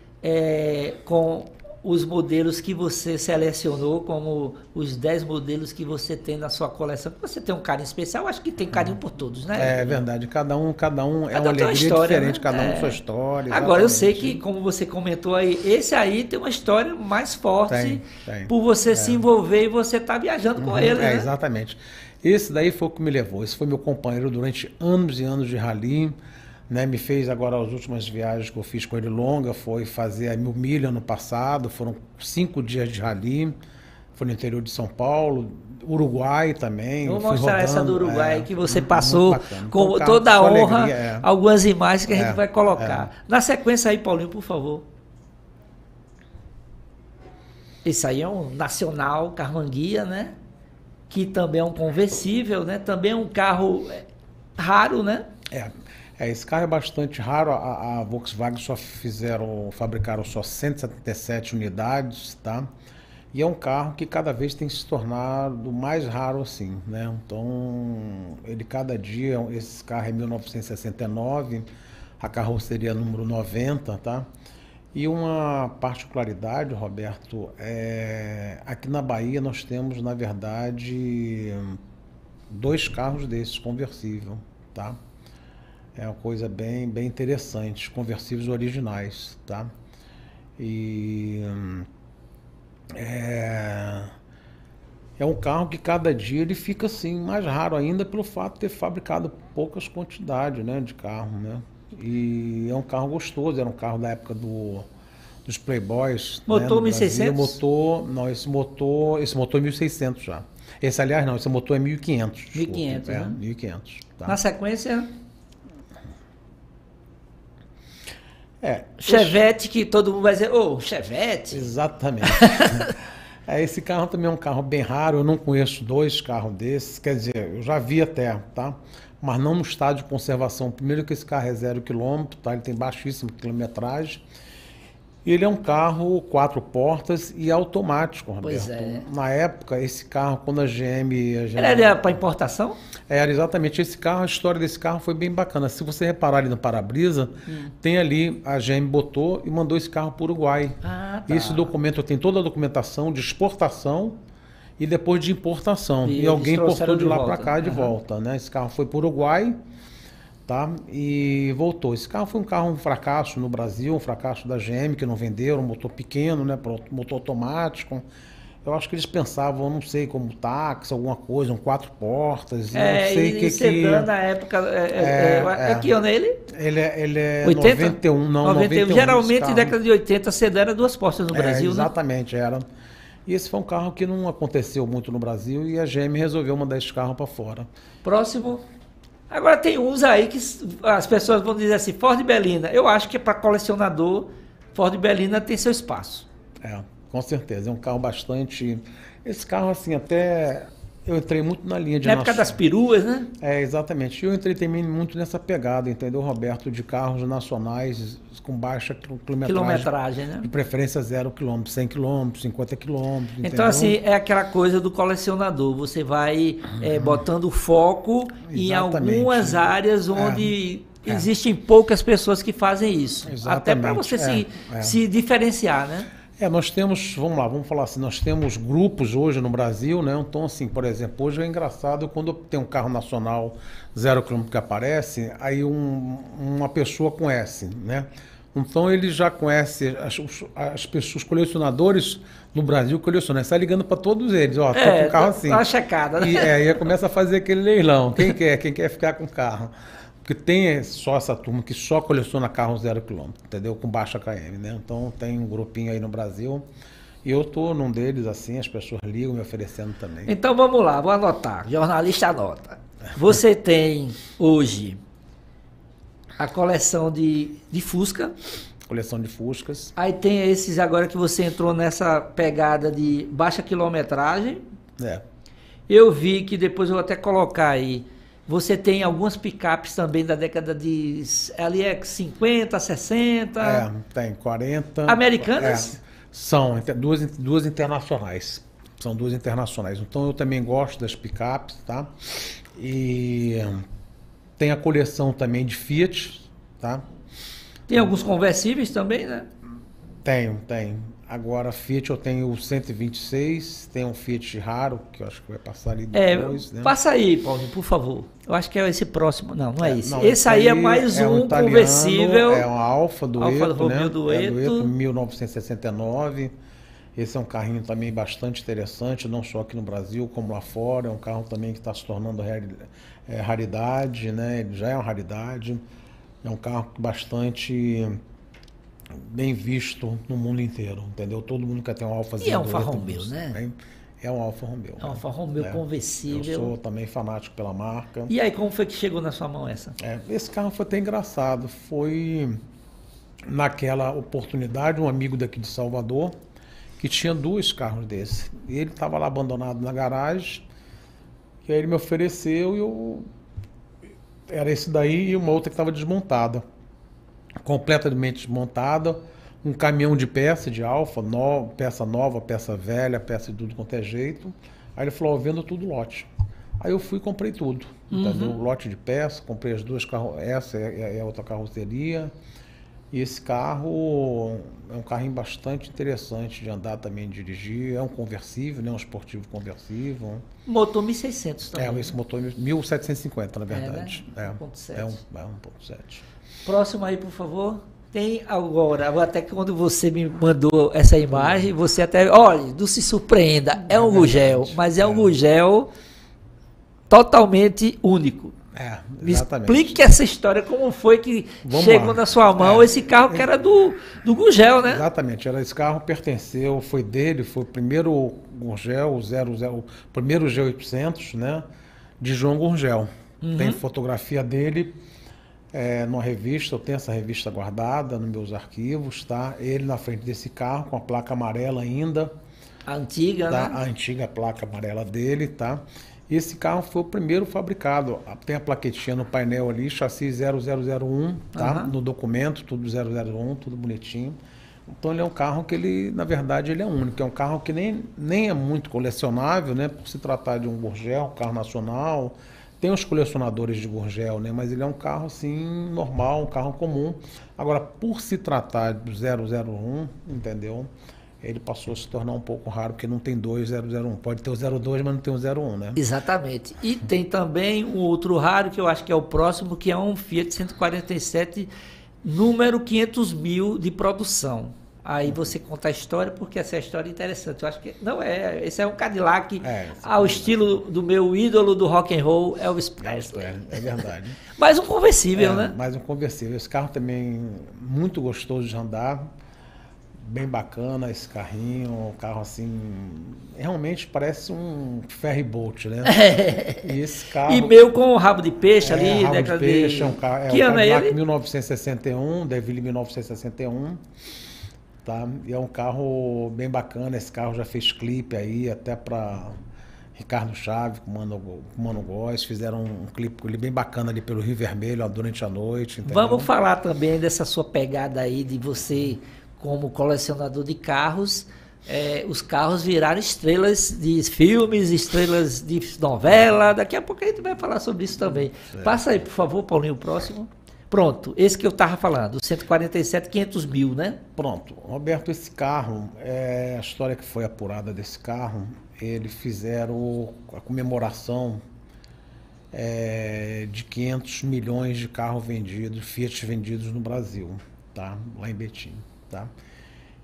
com os modelos que você selecionou, como os 10 modelos que você tem na sua coleção. Você tem um carinho especial, acho que tem carinho por todos, né? É verdade, cada um é uma alegria história, diferente, né? Cada um sua história. Agora, eu sei que, como você comentou aí, esse aí tem uma história mais forte por você se envolver e você tá viajando com ele, né? Exatamente. Esse daí foi o que me levou. Esse foi meu companheiro durante anos e anos de rally, né? Me fez agora as últimas viagens que eu fiz com ele longa, foi fazer a 1000 milhas no passado, foram 5 dias de rally, foi no interior de São Paulo, Uruguai também. Eu vou mostrar essa do Uruguai que você passou com toda a honra, alegria, algumas imagens que a gente vai colocar. Na sequência aí, Paulinho, por favor. Esse aí é um Nacional Carmanguia, né? Que também é um conversível, né? Também é um carro raro, né? Esse carro é bastante raro. A Volkswagen fabricaram só 177 unidades, tá? E é um carro que cada vez tem se tornado mais raro assim, né? Então, ele cada dia, esse carro é 1969, a carroceria número 90, tá? E uma particularidade, Roberto, aqui na Bahia nós temos, na verdade, 2 carros desses conversível, tá? É uma coisa bem interessante, conversíveis originais, tá? E é um carro que cada dia ele fica assim mais raro ainda pelo fato de ter fabricado poucas quantidades, né, de carro, né? E é um carro gostoso, era um carro da época dos Playboys. Motor né, 1600? Esse motor é 1600 já. Esse, aliás, não, esse motor é 1500. 1500, né? 1500. Tá? Na sequência, É, Chevette, que todo mundo vai dizer, ô, Chevette. Exatamente. Esse carro também é um carro bem raro, eu não conheço 2 carros desses, quer dizer, eu já vi até, tá? Mas não no estado de conservação. Primeiro que esse carro é 0 km, tá? Ele tem baixíssima quilometragem. Ele é um carro 4 portas e automático, Roberto. Pois é. Na época, esse carro, quando a GM... Ele era para importação? Era exatamente esse carro, a história desse carro foi bem bacana. Se você reparar ali no para-brisa, tem ali, a GM botou e mandou esse carro para o Uruguai. Ah, tá. Esse documento tem toda a documentação de exportação e depois de importação. E E alguém eles importou trouxeram de de lá volta. para cá de Aham. volta, né? Esse carro foi para o Uruguai, tá? E voltou. Esse carro foi um fracasso no Brasil, um fracasso da GM, que não venderam, um motor pequeno, né? Motor automático. Eu acho que eles pensavam, não sei, como táxi, alguma coisa, 4 portas. Eu não sei o que sedã na época. Que ano é ele? Ele é 80? 91, não, 91. Geralmente, esse na carro. década de 80, sedã era 2 portas no Brasil, né? Exatamente, era. E esse foi um carro que não aconteceu muito no Brasil e a GM resolveu mandar esse carro para fora. Próximo. Agora tem uns aí que as pessoas vão dizer assim, Ford Belina. Eu acho que para colecionador, Ford Belina tem seu espaço. Com certeza. É um carro bastante... Esse carro, assim, até... Eu entrei muito na linha de... Na época das peruas, né? Exatamente. Eu entrei também muito nessa pegada, entendeu, Roberto? De carros nacionais com baixa Quilometragem, né? De preferência 0 km, 100 km, 50 km. Então, assim, é aquela coisa do colecionador. Você vai botando foco em Exatamente. algumas áreas onde existem poucas pessoas que fazem isso. Exatamente. Até para você se diferenciar, né? Nós temos, vamos falar assim, nós temos grupos hoje no Brasil, né? Então, assim, por exemplo, hoje é engraçado quando tem um carro nacional 0 km que aparece, aí uma pessoa conhece, né? Então ele já conhece as pessoas, os colecionadores no Brasil colecionam, sai ligando para todos eles, ó, tô com um carro assim. Uma checada, né? E aí começa a fazer aquele leilão, quem quer ficar com o carro. Porque tem só essa turma que só coleciona carro 0 km, entendeu? Com baixa KM, né? Então tem um grupinho aí no Brasil. E eu tô num deles, assim, as pessoas ligam me oferecendo também. Então vamos lá, vou anotar. Jornalista anota. Você tem hoje a coleção de Fusca. Coleção de Fuscas. Aí tem esses agora que você entrou nessa pegada de baixa quilometragem. Eu vi que depois eu vou até colocar aí. Você tem algumas picapes também da década de... Ali é 50, 60... Tem 40... Americanas? São duas internacionais. São 2 internacionais. Então eu também gosto das picapes, tá? E tem a coleção também de Fiat, tá? Tem alguns conversíveis também, né? Tem. Agora, Fiat eu tenho o 126, tem um Fiat raro, que eu acho que vai passar ali depois, né? Passa aí, Paulo, por favor. Eu acho que é esse próximo. Não é esse. Não, esse aí é mais um italiano, conversível. É um Alfa Duetto, Romeo Duetto. Duetto 1969. Esse é um carrinho também bastante interessante, não só aqui no Brasil, como lá fora. É um carro também que está se tornando raridade, né? Ele já é uma raridade. É um carro bastante... bem visto no mundo inteiro, entendeu? Todo mundo quer ter um Alfazinho. E é um Alfa Romeo, né? É um Alfa Romeo. É um Alfa Romeo conversível. Eu sou também fanático pela marca. E aí, como foi que chegou na sua mão essa? Esse carro foi até engraçado. Foi naquela oportunidade, um amigo daqui de Salvador, que tinha 2 carros desses. E ele estava lá abandonado na garagem, e aí ele me ofereceu, era esse daí e uma outra que estava desmontada. Completamente desmontada, um caminhão de peça de Alfa, peça nova, peça velha, peça de tudo quanto é jeito. Aí ele falou, vendo tudo lote. Aí eu fui e comprei tudo, entendeu? Lote de peça, comprei as 2 carros, essa é a outra carroceria, E esse carro é um carrinho bastante interessante de andar também, de dirigir. É um conversível, né? Um esportivo conversível. Motor 1600 também. Esse motor 1750, na verdade. Né? 1.7. É 1.7. Próximo aí, por favor. Tem agora, até que quando você me mandou essa imagem, você até, olha, não se surpreenda, é um Gurgel, mas é um Gurgel totalmente único. Me Exatamente. explique essa história, como foi que chegou na sua mão esse carro que era do Gurgel, né? Exatamente, esse carro pertenceu, foi dele, foi o primeiro Gurgel, o primeiro G800, né, de João Gurgel. Tem fotografia dele numa revista, eu tenho essa revista guardada nos meus arquivos, tá? Ele na frente desse carro, com a placa amarela ainda. A antiga, tá? né? A antiga placa amarela dele, tá? E esse carro foi o primeiro fabricado. Tem a plaquetinha no painel ali, chassi 0001, tá? No documento, tudo 001, tudo bonitinho. Então ele é um carro que ele, na verdade, ele é único. É um carro que nem é muito colecionável, né? Por se tratar de um Gurgel, um carro nacional. Tem os colecionadores de Gurgel, né? Mas ele é um carro assim, normal, um carro comum. Agora, por se tratar do 001, entendeu? Ele passou a se tornar um pouco raro, porque não tem dois 001. Pode ter o 02, mas não tem o 01, né? Exatamente. E tem também um outro raro, que eu acho que é o próximo, que é um Fiat 147, número 500.000 de produção. Aí você conta a história, porque essa história é interessante. Eu acho que esse é um Cadillac ao estilo do meu ídolo do rock and roll, Elvis Presley. É verdade. Mais um conversível, né? Mais um conversível. Esse carro também muito gostoso de andar, bem bacana esse carrinho, um carro assim, realmente parece um ferry boat, né? E esse carro... E meio com o rabo de peixe ali, rabo de peixe, que ano é ele? 1961, Deville 1961. Tá? E é um carro bem bacana, esse carro já fez clipe aí, até para Ricardo Chaves, com o Mano Góes, fizeram um clipe bem bacana ali pelo Rio Vermelho, durante a noite. Entendeu? Vamos falar também dessa sua pegada aí, de você, como colecionador de carros, os carros viraram estrelas de filmes, estrelas de novela, daqui a pouco a gente vai falar sobre isso também. Passa aí, por favor, Paulinho, o próximo. Pronto, esse que eu estava falando, o 147, 500.000, né? Pronto, Roberto, esse carro, a história que foi apurada desse carro, eles fizeram a comemoração de 500 milhões de carros vendidos, Fiat vendidos no Brasil, tá? Lá em Betim, tá?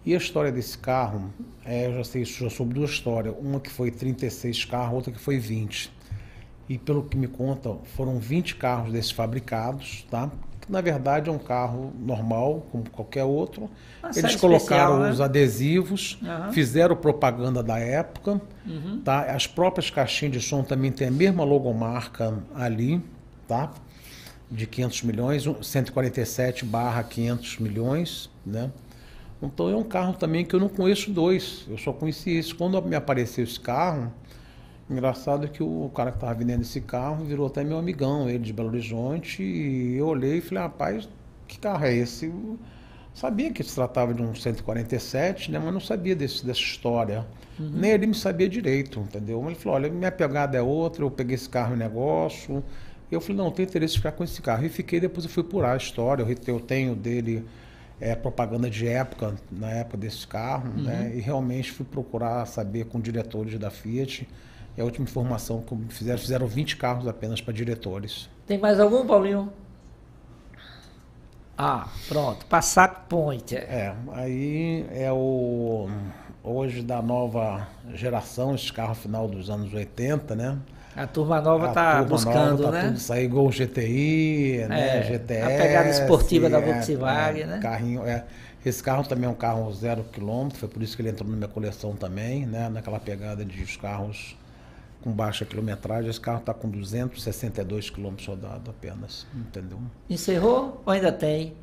E a história desse carro, eu já soube duas histórias, uma que foi 36 carros, outra que foi 20. E pelo que me contam, foram 20 carros desses fabricados, tá? Que na verdade é um carro normal, como qualquer outro. Eles colocaram especial, os adesivos, fizeram propaganda da época, tá? As próprias caixinhas de som também tem a mesma logomarca ali, tá? De 500 milhões, 147/500 milhões, né? Então é um carro também que eu não conheço dois, eu só conheci esse. Quando me apareceu esse carro, engraçado que o cara que estava vendendo esse carro virou até meu amigão, ele de Belo Horizonte, e eu olhei e falei, rapaz, que carro é esse? Eu sabia que se tratava de um 147, né, mas não sabia dessa história. Nem ele me sabia direito, entendeu? Mas ele falou, olha, minha pegada é outra, eu peguei esse carro em negócio. Eu falei, não, tenho interesse em ficar com esse carro. E fiquei, depois eu fui apurar a história, eu tenho dele propaganda de época, na época desse carro, né, e realmente fui procurar saber com diretores da Fiat. É a última informação que fizeram 20 carros apenas para diretores. Tem mais algum, Paulinho? Pronto, Passat Point. Aí hoje da nova geração, esse carro final dos anos 80, né? A turma nova está buscando, né? Tudo sair Gol GTI, né? GTS. A pegada esportiva da Volkswagen, né? Carrinho, esse carro também é um carro 0 km, foi por isso que ele entrou na minha coleção também, né? Naquela pegada de os carros com baixa quilometragem. Esse carro está com 262 km rodados apenas, entendeu? Encerrou ou ainda tem?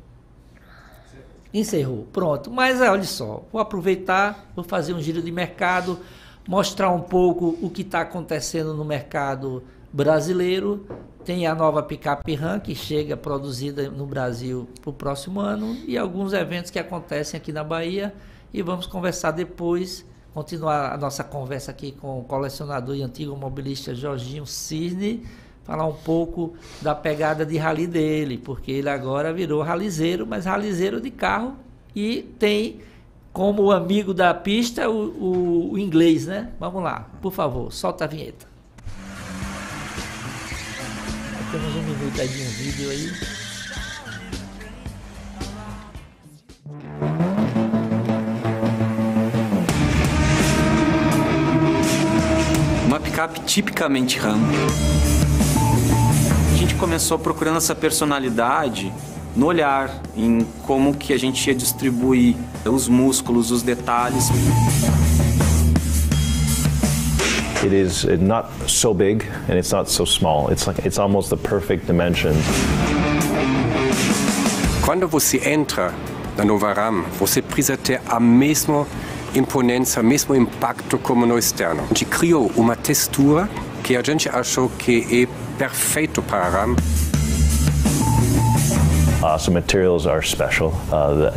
Encerrou, pronto. Mas olha só, vou aproveitar, vou fazer um giro de mercado, mostrar um pouco o que está acontecendo no mercado brasileiro. Tem a nova picape Ram, que chega produzida no Brasil para o próximo ano, e alguns eventos que acontecem aqui na Bahia, e vamos conversar depois. Continuar a nossa conversa aqui com o colecionador e antigo mobilista Jorginho Cisne, falar um pouco da pegada de rally dele, porque ele agora virou ralizeiro, mas ralizeiro de carro, e tem como amigo da pista o inglês, né? Vamos lá, por favor, solta a vinheta. Temos um minuto aí de um vídeo aí. Uma picape tipicamente Ram. A gente começou procurando essa personalidade no olhar, em como que a gente ia distribuir os músculos, os detalhes. It is not so big and it's not so small. It's almost the perfect dimension. Quando você entra na nova Ram, você precisa ter a mesma imponência, o mesmo impacto como no externo. A gente criou uma textura que a gente achou que é perfeito para a Ram. So materials are special.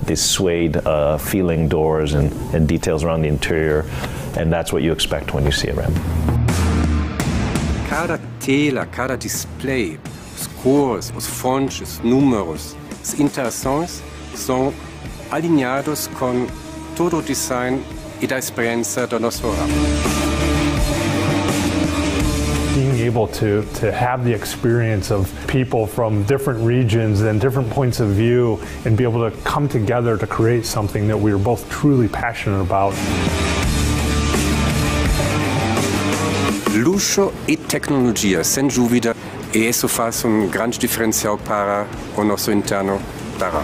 The suede feeling doors and details around the interior, and that's what you expect when you see a Ram. Cada tela, cada display, as cores, os fontes, números, as interações são alinhados com todo o design e da experiência do nosso Ram. Being able to have the experience of people from different regions and different points of view and be able to come together to create something that we are both truly passionate about. Luxo e tecnologia, sem dúvida, e isso faz grande diferencial para o nosso interno da Ram.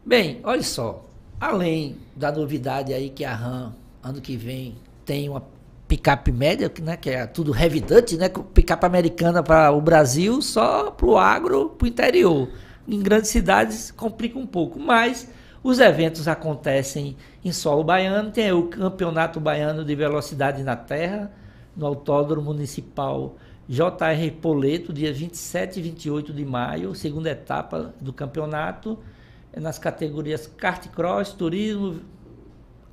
Bem, olha só, além da novidade aí que a Ram, ano que vem, tem uma picape média, né, que é tudo heavy duty, né, picape americana para o Brasil, só para o agro, para o interior. Em grandes cidades complica um pouco, mas os eventos acontecem em solo baiano, tem o Campeonato Baiano de Velocidade na Terra, no Autódromo Municipal J.R. Poleto, dia 27 e 28 de maio, segunda etapa do campeonato, nas categorias kart cross, turismo,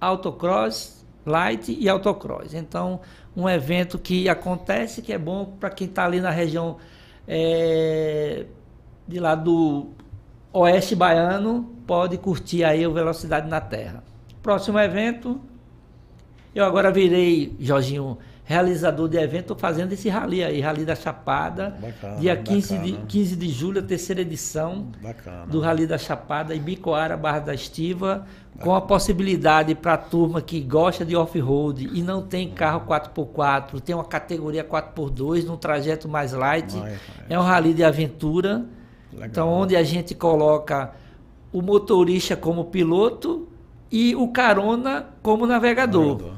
autocross, light e autocross. Então, um evento que acontece, que é bom para quem está ali na região de lá do oeste baiano, pode curtir aí o Velocidade na Terra. Próximo evento, eu agora virei, Jorginho, realizador de evento, estou fazendo esse rally aí, Rally da Chapada, bacana, dia 15 de julho, a terceira edição do Rally da Chapada, Ibicoara, Barra da Estiva, com a possibilidade para a turma que gosta de off-road e não tem carro 4x4, tem uma categoria 4x2, num trajeto mais light, é um rally de aventura, então onde a gente coloca o motorista como piloto e o carona como navegador.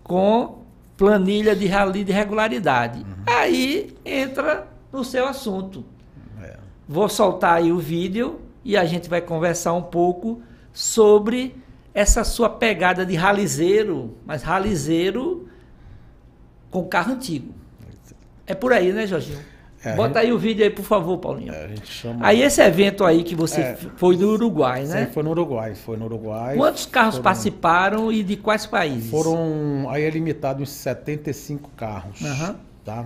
Com planilha de rally de regularidade. Aí entra no seu assunto. Vou soltar aí o vídeo e a gente vai conversar um pouco sobre essa sua pegada de ralizeiro, mas ralizeiro com carro antigo. É por aí, né, Jorginho? Bota aí o vídeo aí, por favor, Paulinho. A gente chama... Aí esse evento aí que você foi no Uruguai, né? Sim, foi no Uruguai. Quantos carros participaram e de quais países? Aí é limitado em 75 carros, tá?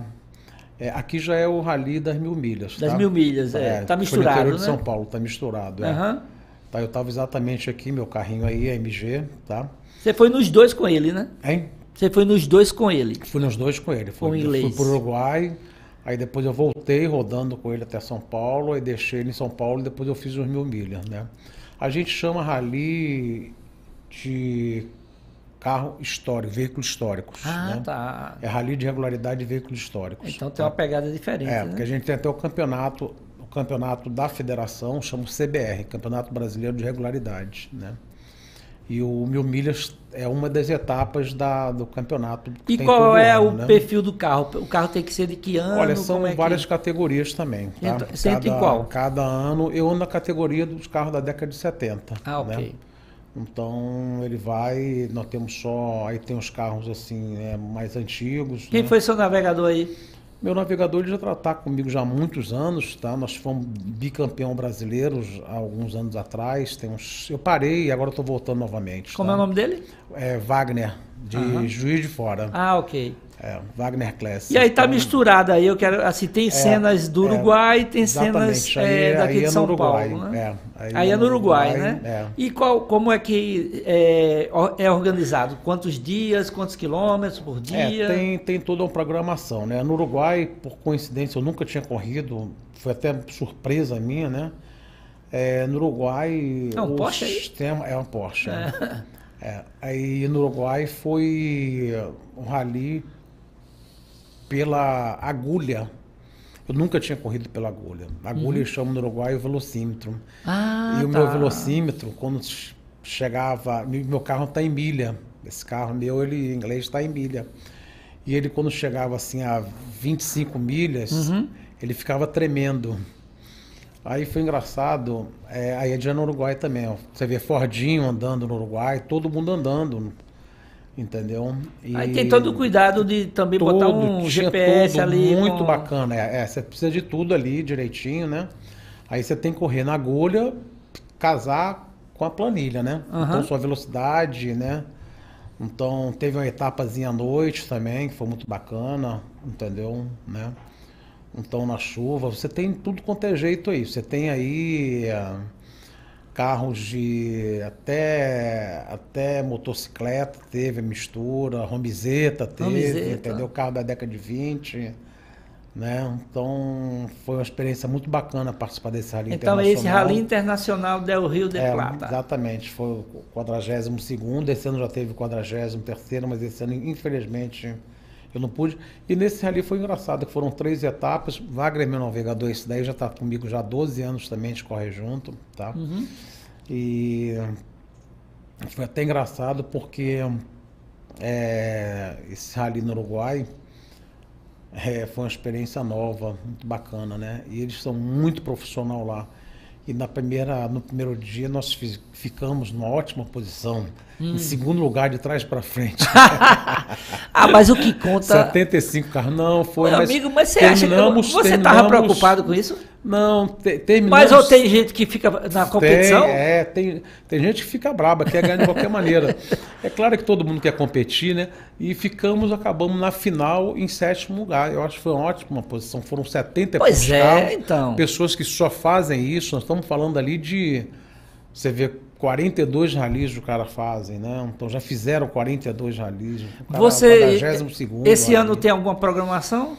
Aqui já é o Rally das 1000 milhas, Das 1000 milhas, tá misturado, foi no interior né? de São Paulo, tá misturado, Tá, eu tava exatamente aqui, meu carrinho aí, AMG, tá? Você foi nos dois com ele, né? Hein? Você foi nos dois com ele? Fui nos dois com ele. Com o inglês. Fui pro Uruguai, aí depois eu voltei rodando com ele até São Paulo, aí deixei ele em São Paulo e depois eu fiz os 1000 milhas, né? A gente chama rally de carro histórico, veículos históricos. Né? Tá. É rally de regularidade de veículos históricos. Então tem uma pegada diferente, né? Porque a gente tem até o campeonato da federação, chama o CBR, Campeonato Brasileiro de Regularidade, né? E o 1000 milhas é uma das etapas do campeonato. E qual é o perfil do carro? O carro tem que ser de que ano? Olha, são várias categorias também. Tá? Então, em qual? Cada ano, eu ando na categoria dos carros da década de 70. Ok. Né? Então, nós temos aí tem os carros assim, mais antigos. Quem foi seu navegador aí? Meu navegador ele já está comigo já há muitos anos, tá? Nós fomos bicampeão brasileiros há alguns anos atrás. Eu parei e agora estou voltando novamente. Como tá? é o nome dele? É Wagner, de Juiz de Fora. Ah, ok. Wagner Class. E aí tá misturado aí, eu quero, assim, tem cenas do Uruguai, tem cenas daqui de São Paulo, né? Aí é no Uruguai, né? E como é que é organizado? Quantos dias, quantos quilômetros por dia? Tem toda uma programação, né? No Uruguai, por coincidência, eu nunca tinha corrido, foi até surpresa minha, né? No Uruguai... É um Porsche aí? É um Porsche. Aí no Uruguai foi um rally pela agulha. Eu nunca tinha corrido pela agulha. Agulha eles chamam no Uruguai o velocímetro. E o meu velocímetro, quando chegava... Meu carro está em milha. Esse carro meu, ele em inglês está em milha. E ele, quando chegava assim a 25 milhas, ele ficava tremendo. Aí foi engraçado. Aí é já no Uruguai também. Ó. Você vê Fordinho andando no Uruguai, todo mundo andando. Entendeu? Aí tem todo o cuidado de também botar um GPS ali. Muito bacana. Você precisa de tudo ali direitinho, né? Aí você tem que correr na agulha, casar com a planilha, né? Então sua velocidade, né? Então teve uma etapazinha à noite também, que foi muito bacana, entendeu? Né? Então na chuva, você tem tudo quanto é jeito aí. Você tem aí... carros de até motocicleta, teve a mistura, romizeta teve, entendeu? Carro da década de 20, né? Então foi uma experiência muito bacana participar desse rally internacional. Então esse rally internacional Del Rio de Plata. Exatamente, foi o 42º, esse ano já teve o 43º, mas esse ano infelizmente eu não pude. E nesse rally foi engraçado, que foram 3 etapas. Wagner, meu navegador, esse daí já está comigo já há 12 anos também, a gente corre junto, tá? E foi até engraçado porque esse rally no Uruguai foi uma experiência nova, muito bacana, né? E eles são muito profissional lá. E no primeiro dia nós ficamos numa ótima posição, em segundo lugar, de trás para frente. Mas o que conta... 75 carros, não foi... Meu amigo, mas você acha que você estava preocupado com isso? Não, terminamos... Mas ou tem gente que fica na competição? Tem gente que fica braba, quer ganhar de qualquer maneira. É claro que todo mundo quer competir, né? E acabamos na final em 7º lugar. Eu acho que foi uma ótima posição. Foram 70 carros. Então. Pessoas que só fazem isso. Nós estamos falando ali de... Você vê 42 ralis o cara fazem, né? Então já fizeram 42 ralis. Você, esse ano tem alguma programação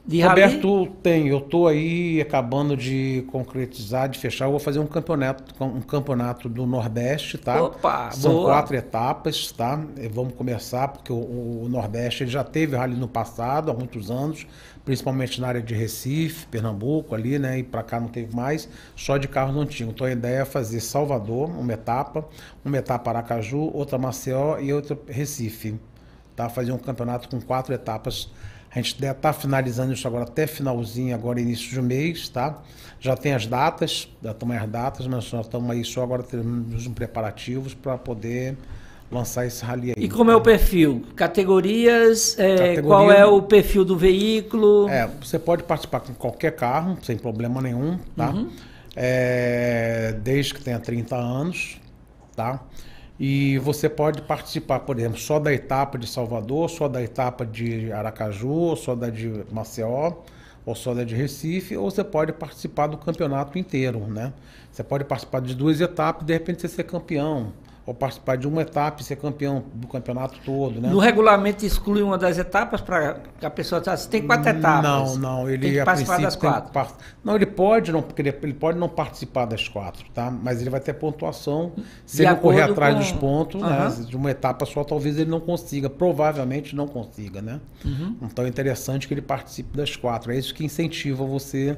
de rally? Roberto, tem. Eu estou aí acabando de concretizar, de fechar. Eu vou fazer um campeonato do Nordeste, tá? Opa, são 4 etapas, tá? Vamos começar, porque o Nordeste ele já teve rally no passado, há muitos anos, principalmente na área de Recife, Pernambuco ali, né? E para cá não teve mais, só de carros antigos. Então a ideia é fazer Salvador, uma etapa Aracaju, outra Maceió e outra Recife, tá? Fazer um campeonato com 4 etapas. A gente deve estar finalizando isso agora até finalzinho, agora início de mês, tá? Já tem as datas, já estão as datas, mas nós estamos aí só agora tendo os preparativos para poder lançar esse rally aí. E como é o perfil? Categorias, qual é o perfil do veículo? Você pode participar com qualquer carro, sem problema nenhum, tá? Desde que tenha 30 anos, tá? E você pode participar, por exemplo, só da etapa de Salvador, só da etapa de Aracaju, ou só da de Maceió, ou só da de Recife, ou você pode participar do campeonato inteiro, né? Você pode participar de 2 etapas e de repente você ser campeão. Ou participar de uma etapa e ser campeão do campeonato todo, né? No regulamento exclui uma das etapas para a pessoa... Você tem 4 etapas. Não. Ele tem que participar das 4. Não, ele pode não participar das 4, tá? Mas ele vai ter pontuação. Se ele não correr atrás dos pontos, né? De uma etapa só, talvez ele não consiga. Provavelmente não consiga, né? Então é interessante que ele participe das 4. É isso que incentiva você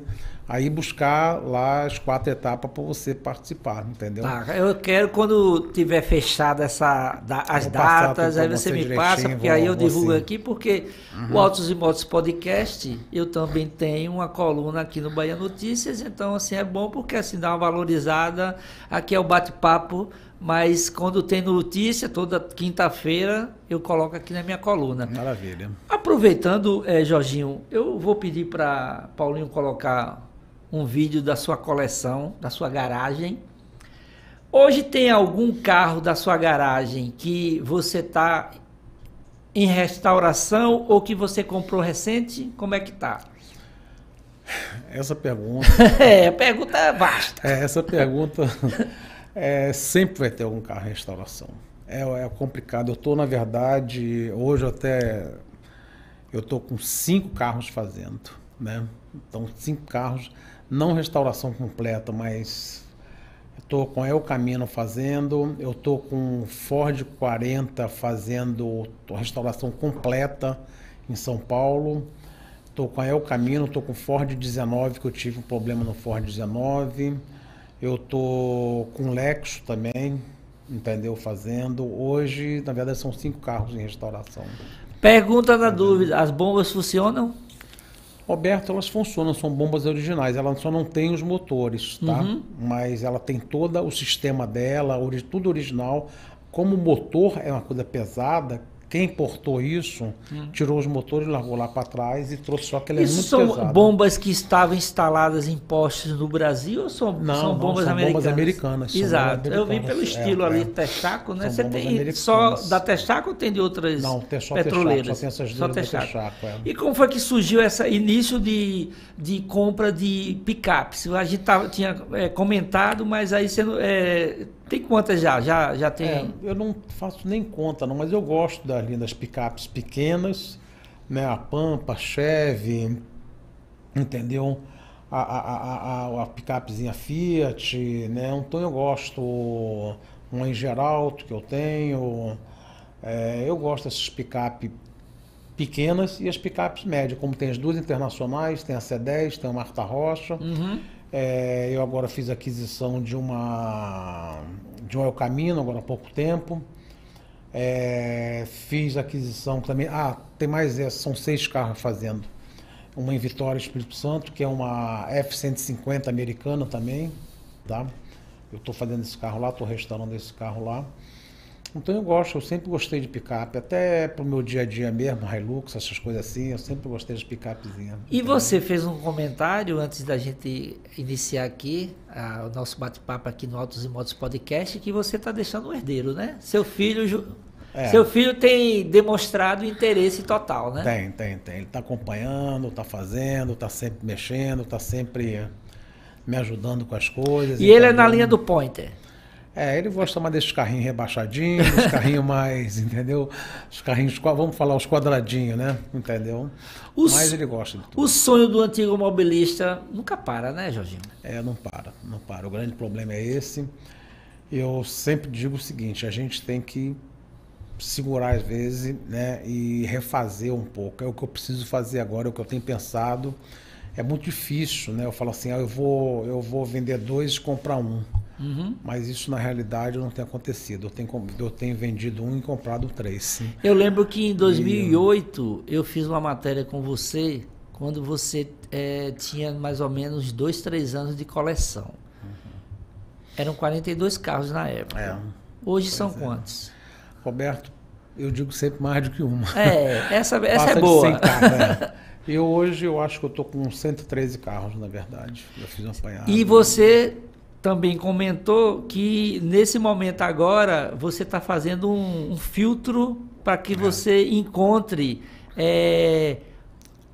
a ir buscar lá as 4 etapas para você participar, entendeu? Eu quero, quando tiver fechado as datas, aí você me passa, porque aí eu divulgo aqui, porque o Autos e Motos Podcast, eu também tenho uma coluna aqui no Bahia Notícias, então assim é bom porque assim dá uma valorizada, aqui é o bate-papo mas quando tem notícia, toda quinta-feira, eu coloco aqui na minha coluna. Maravilha. Aproveitando, Jorginho, eu vou pedir para Paulinho colocar um vídeo da sua coleção, da sua garagem. Hoje tem algum carro da sua garagem que você está em restauração ou que você comprou recente? Como é que tá? Essa pergunta... A pergunta é vasta. Essa pergunta... sempre vai ter algum carro em restauração. É complicado. Eu estou, na verdade, hoje eu estou com 5 carros fazendo, né? Então, 5 carros, não restauração completa, mas estou com El Camino fazendo, eu estou com Ford 40 fazendo restauração completa em São Paulo. Estou com a El Camino, estou com Ford 19, que eu tive um problema no Ford 19. Eu tô com Lexus também, entendeu? Fazendo. Hoje, na verdade, são 5 carros em restauração. Pergunta na dúvida, as bombas funcionam? Roberto, elas funcionam, são bombas originais, ela só não tem os motores, tá? Mas ela tem todo o sistema dela, tudo original. Como o motor é uma coisa pesada, quem importou isso, tirou os motores, largou lá para trás e trouxe, só que ela é muito pesada. Isso são bombas que estavam instaladas em postes no Brasil ou são bombas americanas? Bombas americanas. Exato. Eu vi pelo estilo ali, Texaco, né? Você tem só da Texaco ou tem de outras petroleiras? Só tem essas duas da Texaco. E como foi que surgiu esse início de compra de picapes? A gente tinha comentado, mas aí você tem quantas já? Já tem? Eu não faço nem conta, não, mas eu gosto das picapes pequenas, né? A Pampa, a Chevy, entendeu? A picapezinha Fiat, né? Então eu gosto, uma Engeralto que eu tenho, eu gosto dessas picapes pequenas e as picapes médias, como tem as duas internacionais, tem a C10, tem a Marta Rocha. Eu agora fiz aquisição de um El Camino, agora há pouco tempo. Fiz aquisição também. Tem mais são 6 carros fazendo. Uma em Vitória, Espírito Santo, que é uma F-150 americana também, tá? Eu estou fazendo esse carro lá, estou restaurando esse carro lá. Então eu sempre gostei de picape, até pro meu dia a dia mesmo, Hilux, essas coisas assim, eu sempre gostei de picapezinha. E você fez um comentário antes da gente iniciar aqui o nosso bate-papo aqui no Autos e Motos Podcast, que você está deixando um herdeiro, né? Seu filho tem demonstrado interesse total, né? Tem. Ele está acompanhando, está fazendo, está sempre mexendo, está sempre me ajudando com as coisas. E ele é na linha do Pointer? Ele gosta mais desses carrinhos rebaixadinhos, os carrinhos mais, entendeu? Os carrinhos, vamos falar, os quadradinhos, né? Entendeu? Mas ele gosta de tudo. O sonho do antigo mobilista nunca para, né, Jorginho? Não para. O grande problema é esse. Eu sempre digo o seguinte, a gente tem que segurar às vezes, né? E refazer um pouco. É o que eu preciso fazer agora, é o que eu tenho pensado. É muito difícil, né? Eu falo assim, eu vou vender 2 e comprar 1. Mas isso na realidade não tem acontecido. Eu tenho vendido 1 e comprado 3. Sim. Eu lembro que em 2008 eu fiz uma matéria com você quando você tinha mais ou menos 2, 3 anos de coleção. Eram 42 carros na época. Hoje são quantos? Roberto, eu digo sempre mais do que uma. Essa é boa. 100 carros, E hoje eu acho que eu estou com 113 carros, na verdade. Eu fiz um apanhado. E você também comentou que nesse momento agora você está fazendo um filtro para que você encontre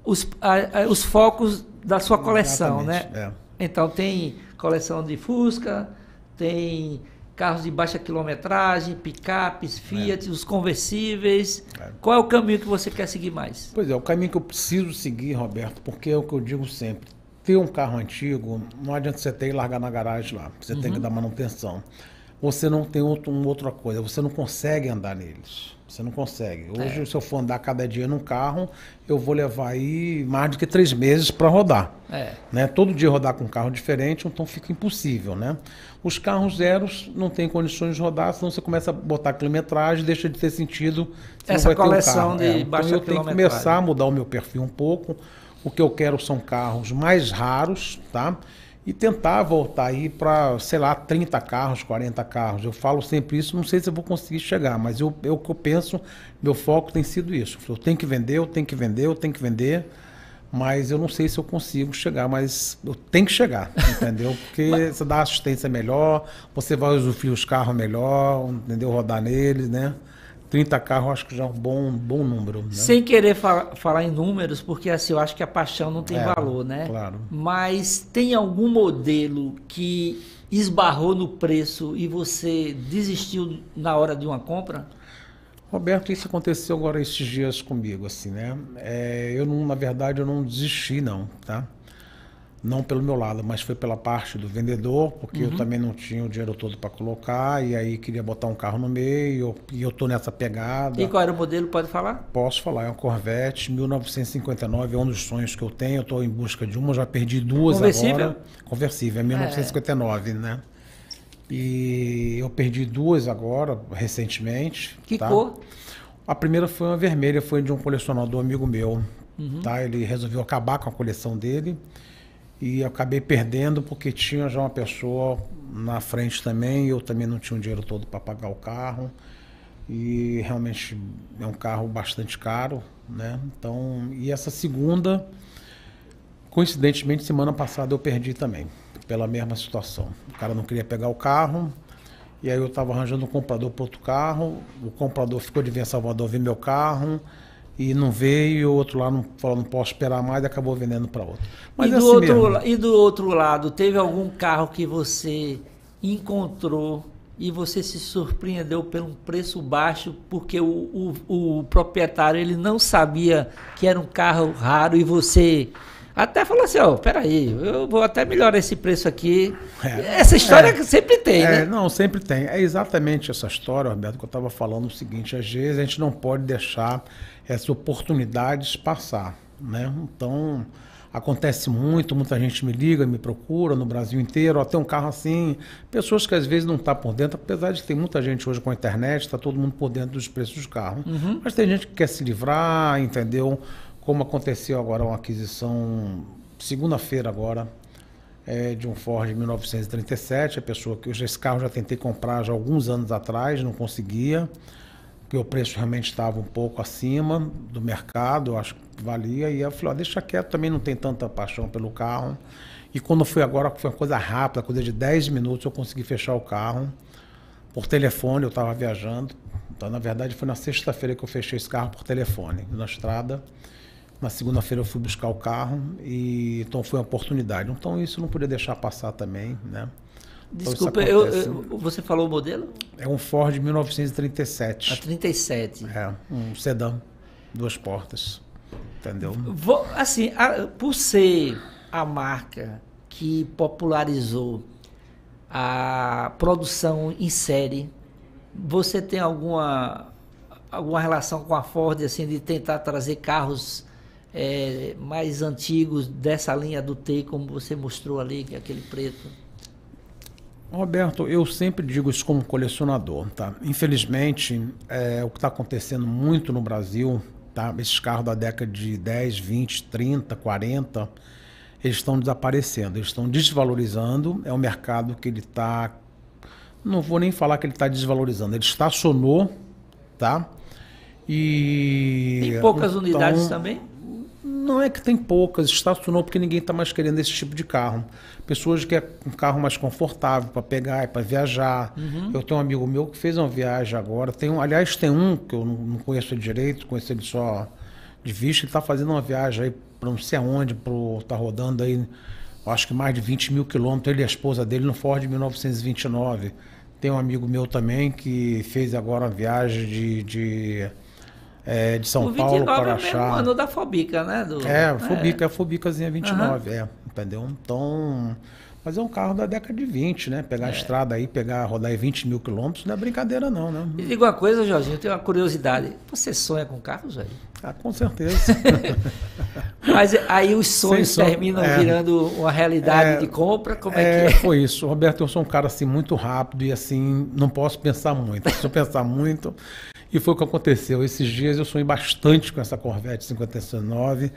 os focos da sua coleção, né? Então tem coleção de Fusca, tem carros de baixa quilometragem, picapes, Fiat, os conversíveis. Qual é o caminho que você quer seguir mais? Pois é, o caminho que eu preciso seguir, Roberto, porque é o que eu digo sempre. Ter um carro antigo, não adianta você ter e largar na garagem lá. Você tem que dar manutenção. Você não tem outra coisa, você não consegue andar neles. Você não consegue. Hoje, se eu for andar cada dia num carro, eu vou levar aí mais do que 3 meses para rodar. Né? Todo dia rodar com um carro diferente, então fica impossível, né? Os carros zeros não tem condições de rodar, senão você começa a botar quilometragem, deixa de ter sentido. Essa coleção de baixa quilometragem. Então eu tenho que começar a mudar o meu perfil um pouco. O que eu quero são carros mais raros, tá? e tentar voltar aí para, sei lá, 30 carros, 40 carros. Eu falo sempre isso, não sei se eu vou conseguir chegar, mas o que eu penso, meu foco tem sido isso. Eu tenho que vender, eu tenho que vender, eu tenho que vender, mas eu não sei se eu consigo chegar, mas eu tenho que chegar, entendeu? Porque você dá assistência melhor, você vai usufruir os carros melhor, entendeu? Rodar neles, né? 30 carros, acho que já é um bom número. Né? Sem querer falar em números, porque assim, eu acho que a paixão não tem valor, né? Claro. Mas tem algum modelo que esbarrou no preço e você desistiu na hora de uma compra? Roberto, isso aconteceu agora esses dias comigo, assim, né? Na verdade, eu não desisti, não, tá? Não pelo meu lado, mas foi pela parte do vendedor, porque eu também não tinha o dinheiro todo para colocar, e aí queria botar um carro no meio, e eu tô nessa pegada. E qual era o modelo, pode falar? Posso falar, é um Corvette 1959, é um dos sonhos que eu tenho, eu tô em busca de uma, já perdi duas Conversível? agora. Conversível, é 1959, né? E eu perdi duas agora, recentemente. Que tá? cor? A primeira foi uma vermelha, foi de um colecionador amigo meu, tá? Ele resolveu acabar com a coleção dele. E eu acabei perdendo porque tinha já uma pessoa na frente também, eu também não tinha o dinheiro todo para pagar o carro. E realmente é um carro bastante caro, né? Então, e essa segunda, coincidentemente, semana passada eu perdi também, pela mesma situação. O cara não queria pegar o carro, e aí eu estava arranjando um comprador para outro carro, o comprador ficou de vir a Salvador ver meu carro, e não veio, e o outro lá falou, não posso esperar mais, e acabou vendendo para outro. Mas E do outro lado, teve algum carro que você encontrou e você se surpreendeu pelo preço baixo, porque o proprietário ele não sabia que era um carro raro e você até falou assim, peraí, eu vou até melhorar esse preço aqui. Essa história sempre tem, né? Não, sempre tem. É exatamente essa história, Roberto, que eu estava falando o seguinte, às vezes a gente não pode deixar essas oportunidades passar, né? Então, acontece muito, muita gente me liga, me procura no Brasil inteiro, tem um carro assim, pessoas que às vezes não estão por dentro, apesar de ter muita gente hoje com a internet, está todo mundo por dentro dos preços dos carros. Mas tem gente que quer se livrar, entendeu? Como aconteceu agora uma aquisição, segunda-feira agora, de um Ford 1937, a pessoa que esse carro eu já tentei comprar já há alguns anos atrás, não conseguia, porque o preço realmente estava um pouco acima do mercado, eu acho que valia, e eu falei, deixa quieto, também não tem tanta paixão pelo carro. E quando foi agora, foi uma coisa rápida, coisa de 10 minutos, eu consegui fechar o carro. Por telefone, eu estava viajando. Então, na verdade, foi na sexta-feira que eu fechei esse carro por telefone, na estrada. Na segunda-feira eu fui buscar o carro, e então foi uma oportunidade. Então, isso não podia deixar passar também, né? Desculpa, você falou o modelo? É um Ford 1937. A 37. Um sedã, 2 portas, entendeu? Assim, por ser a marca que popularizou a produção em série, você tem alguma relação com a Ford, assim, de tentar trazer carros mais antigos dessa linha do T, como você mostrou ali, que é aquele preto? Roberto, eu sempre digo isso como colecionador, tá? Infelizmente, o que está acontecendo muito no Brasil, tá? Esses carros da década de 10, 20, 30, 40, eles estão desaparecendo, eles estão desvalorizando. É um mercado que ele está, não vou nem falar que ele está desvalorizando, ele estacionou, tá? E tem poucas unidades também? Não é que tem poucas, estacionou porque ninguém está mais querendo esse tipo de carro. Pessoas que querem um carro mais confortável para pegar e para viajar. Eu tenho um amigo meu que fez uma viagem agora. Aliás, tem um que eu não conheço ele direito, conheço ele só de vista. Ele está fazendo uma viagem aí para não sei aonde, está rodando aí, acho que mais de 20 mil quilômetros, ele e a esposa dele no Ford 1929. Tem um amigo meu também que fez agora uma viagem de São Paulo para achar. O ano da Fobica, né? A Fobicazinha 29, entendeu? Então, mas é um carro da década de 20, né? Pegar a estrada aí, rodar aí 20 mil quilômetros, não é brincadeira não, né? E diga uma coisa, Jorginho, eu tenho uma curiosidade. Você sonha com carros, velho? Com certeza. Mas aí os sonhos terminam virando uma realidade de compra? Como é que é? Foi isso. Roberto, eu sou um cara assim muito rápido e assim, não posso pensar muito. Se eu pensar muito... E foi o que aconteceu. Esses dias eu sonhei bastante com essa Corvette 59.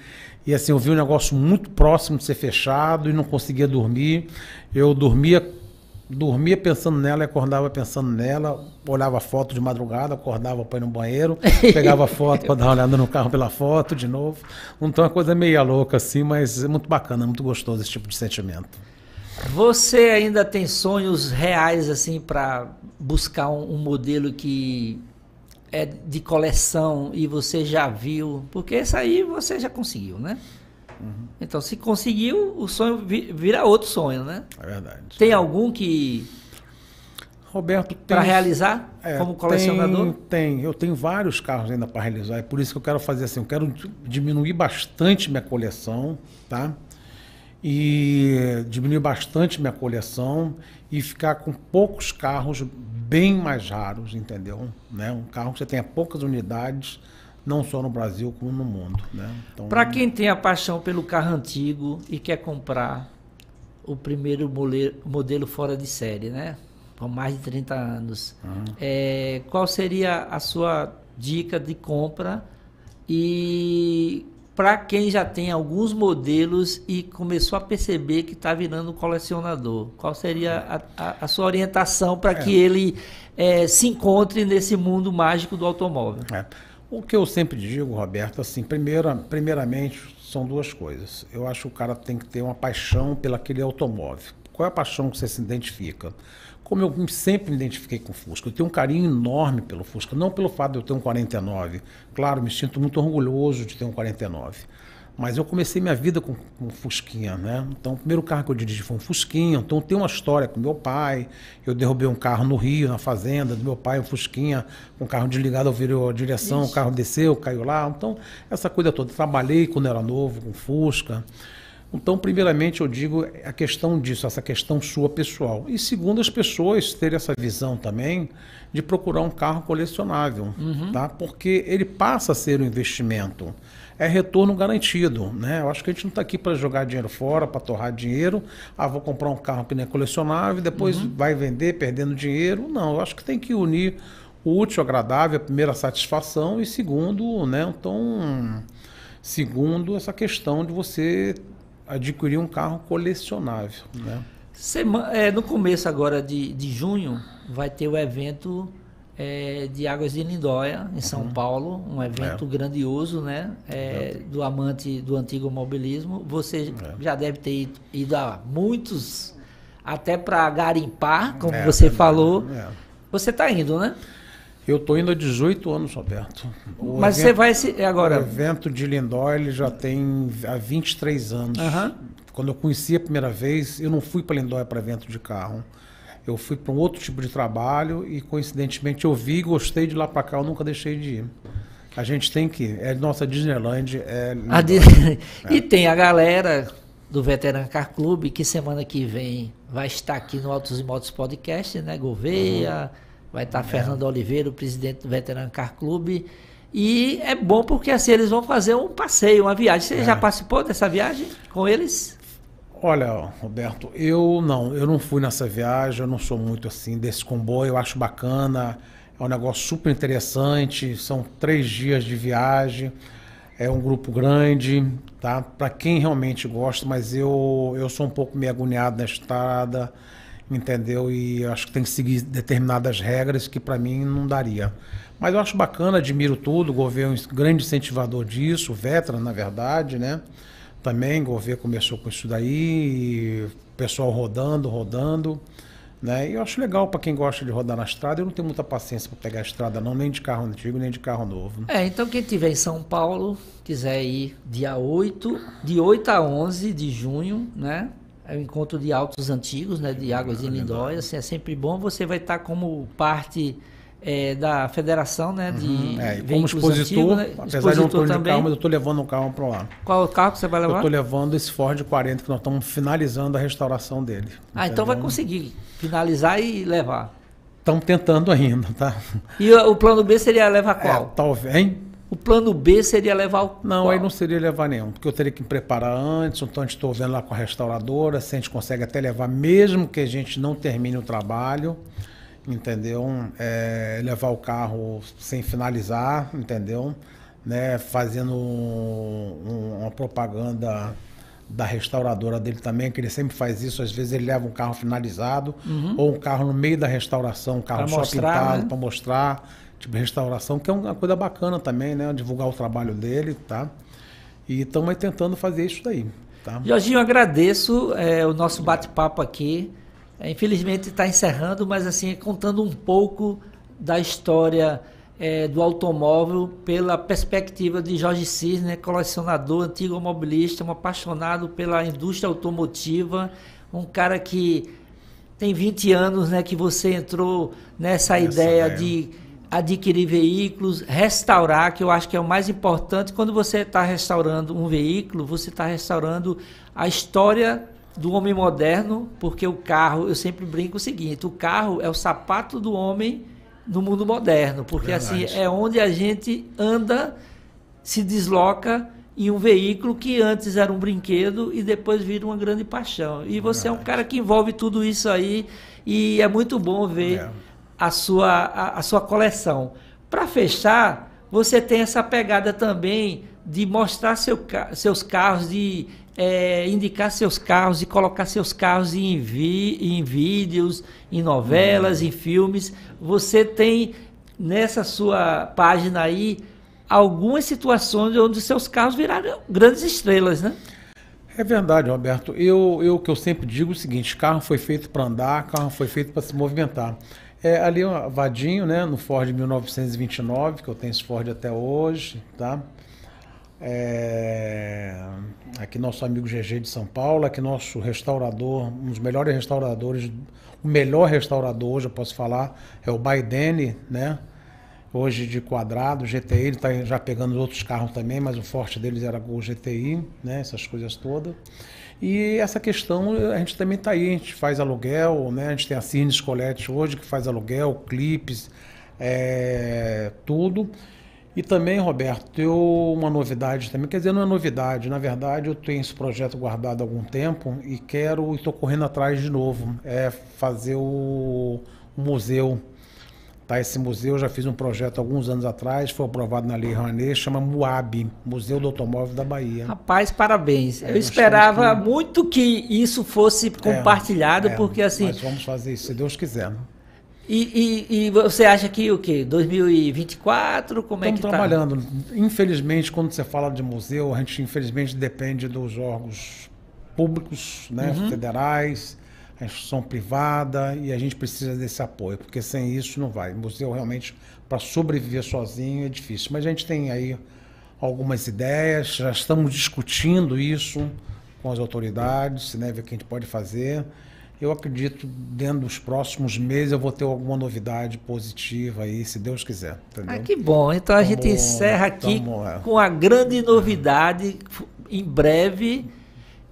E assim, eu vi um negócio muito próximo de ser fechado e não conseguia dormir. Eu dormia pensando nela e acordava pensando nela. Olhava foto de madrugada, acordava para ir no banheiro, pegava foto para dar uma olhada no carro pela foto de novo. Então é uma coisa meio louca assim, mas é muito bacana, muito gostoso esse tipo de sentimento. Você ainda tem sonhos reais assim para buscar um modelo que é de coleção e você já viu? Porque esse aí você já conseguiu, né? Então, se conseguiu, o sonho vira outro sonho, né? É verdade. Tem algum que... Roberto, para realizar como colecionador? Tem. Eu tenho vários carros ainda para realizar. É por isso que eu quero fazer assim. Eu quero diminuir bastante minha coleção, tá? E diminuir bastante minha coleção e ficar com poucos carros bem mais raros, entendeu? Né? Um carro que você tenha poucas unidades, não só no Brasil como no mundo, né? Então, para quem tem a paixão pelo carro antigo e quer comprar o primeiro modelo fora de série, né? Com mais de 30 anos, qual seria a sua dica de compra? E para quem já tem alguns modelos e começou a perceber que está virando um colecionador, qual seria a sua orientação para que ele se encontre nesse mundo mágico do automóvel? O que eu sempre digo, Roberto, assim, primeiramente, são duas coisas. Eu acho que o cara tem que ter uma paixão pelo aquele automóvel. Qual é a paixão que você se identifica? Como eu sempre me identifiquei com o Fusca, eu tenho um carinho enorme pelo Fusca, não pelo fato de eu ter um 49. Claro, me sinto muito orgulhoso de ter um 49. Mas eu comecei minha vida com um Fusquinha, né? Então, o primeiro carro que eu dirigi foi um Fusquinha. Então, eu tenho uma história com meu pai. Eu derrubei um carro no Rio, na fazenda do meu pai, um Fusquinha, com o carro desligado, eu virei a direção, o carro desceu, caiu lá. Então, essa coisa toda. Trabalhei quando era novo com Fusca. Então, primeiramente, eu digo a questão disso, essa questão sua pessoal. E segundo, as pessoas terem essa visão também de procurar um carro colecionável, tá? Porque ele passa a ser um investimento. É retorno garantido, né? Eu acho que a gente não está aqui para jogar dinheiro fora, para torrar dinheiro. Vou comprar um carro que não é colecionável, depois vai vender perdendo dinheiro. Não, eu acho que tem que unir o útil ao agradável, a primeira satisfação e segundo, né? Então, segundo, essa questão de você adquirir um carro colecionável, né? No começo agora de junho vai ter o evento de Águas de Lindóia, em São Paulo, um evento grandioso, né? Do amante do antigo automobilismo. Você já deve ter ido a muitos, até para garimpar, como você falou. Você está indo, né? Eu estou indo há 18 anos, Roberto. Mas você vai agora... O evento de Lindóia ele já tem há 23 anos. Quando eu conheci a primeira vez, eu não fui para Lindóia para evento de carro. Eu fui para um outro tipo de trabalho e, coincidentemente, eu vi e gostei de lá para cá, eu nunca deixei de ir. A gente tem que ir. É nossa Disneyland. E tem a galera do Veteran Car Club, que semana que vem vai estar aqui no Autos e Motos Podcast, né? Gouveia, vai estar Fernando Oliveira, o presidente do Veteran Car Club. E é bom porque assim eles vão fazer um passeio, uma viagem. Você já participou dessa viagem com eles? Olha, Roberto, eu não fui nessa viagem, eu não sou muito assim desse comboio, eu acho bacana, é um negócio super interessante, são 3 dias de viagem, é um grupo grande, tá? Para quem realmente gosta, mas eu sou um pouco meio agoniado na estrada, entendeu? E acho que tem que seguir determinadas regras que para mim não daria. Mas eu acho bacana, admiro tudo, o governo é um grande incentivador disso, o Veteran, na verdade, né? Também o governo começou com isso daí, o pessoal rodando, né? E eu acho legal para quem gosta de rodar na estrada. Eu não tenho muita paciência para pegar a estrada não, nem de carro antigo, nem de carro novo. Então quem estiver em São Paulo, quiser ir de 8 a 11 de junho, né? É o encontro de autos antigos, né? De Águas de Lindóia, assim, é sempre bom. Você vai estar como parte... da federação, né, de como expositor, antigos, né? Apesar de eu não estar de carro, mas eu estou levando um carro para lá. Qual o carro que você vai levar? Eu estou levando esse Ford 40, que nós estamos finalizando a restauração dele. Então vai conseguir finalizar e levar. Estamos tentando ainda, tá? E o plano B seria levar qual? Talvez, hein? O plano B seria levar o Não, qual? Aí não seria levar nenhum, porque eu teria que me preparar antes, então a gente estou vendo lá com a restauradora, se a gente consegue até levar, mesmo que a gente não termine o trabalho, entendeu? Levar o carro sem finalizar, entendeu? Né? Fazendo uma propaganda da restauradora dele também, que ele sempre faz isso. Às vezes ele leva um carro finalizado ou um carro no meio da restauração, um carro só pintado, para mostrar, tipo restauração, que é uma coisa bacana também, né? Divulgar o trabalho dele, tá? E estamos tentando fazer isso daí, tá? Jorginho, eu agradeço o nosso bate-papo aqui. Infelizmente está encerrando, mas assim, contando um pouco da história do automóvel pela perspectiva de Jorge Cisne, colecionador, antigo automobilista, um apaixonado pela indústria automotiva, um cara que tem 20 anos, né, que você entrou nessa ideia de adquirir veículos, restaurar, que eu acho que é o mais importante. Quando você está restaurando um veículo, você está restaurando a história do homem moderno, porque o carro, eu sempre brinco o seguinte, o carro é o sapato do homem no mundo moderno, porque assim é onde a gente anda, se desloca em um veículo que antes era um brinquedo e depois vira uma grande paixão. E você é um cara que envolve tudo isso aí e é muito bom ver a sua coleção. Para fechar, você tem essa pegada também de mostrar seus carros, de indicar seus carros e colocar seus carros em vídeos, em novelas, em filmes. Você tem nessa sua página aí algumas situações onde seus carros viraram grandes estrelas, né? É verdade, Roberto. Eu que eu sempre digo o seguinte: carro foi feito para andar, carro foi feito para se movimentar. Ali o Vadinho, né, no Ford 1929, que eu tenho esse Ford até hoje, tá? Aqui nosso amigo GG de São Paulo, aqui nosso restaurador, um dos melhores restauradores, o melhor restaurador hoje, eu posso falar, é o Baidene, né? Hoje de quadrado, GTI, ele está já pegando outros carros também, mas o forte deles era o GTI, né? Essas coisas todas. E essa questão, a gente também está aí, a gente faz aluguel, né? A gente tem a Cirne Scoletti hoje, que faz aluguel, clipes, tudo. E também, Roberto, uma novidade também, quer dizer, não é novidade, na verdade eu tenho esse projeto guardado há algum tempo e estou correndo atrás de novo, fazer o museu. Tá, esse museu, eu já fiz um projeto há alguns anos atrás, foi aprovado na Lei Rouanet, chama MUAB, Museu do Automóvel da Bahia. Rapaz, parabéns. Eu esperava muito que isso fosse compartilhado, porque assim... Nós vamos fazer isso, se Deus quiser. E você acha que o quê? 2024? Como é que está? Estamos trabalhando. Infelizmente, quando você fala de museu, a gente infelizmente depende dos órgãos públicos, né, federais, a instituição privada, e a gente precisa desse apoio, porque sem isso não vai. O museu realmente, para sobreviver sozinho, é difícil. Mas a gente tem aí algumas ideias, já estamos discutindo isso com as autoridades, né, ver o que a gente pode fazer. Eu acredito, dentro dos próximos meses, eu vou ter alguma novidade positiva aí, se Deus quiser. Entendeu? Ah, que bom. Então a gente encerra aqui com a grande novidade. Em breve,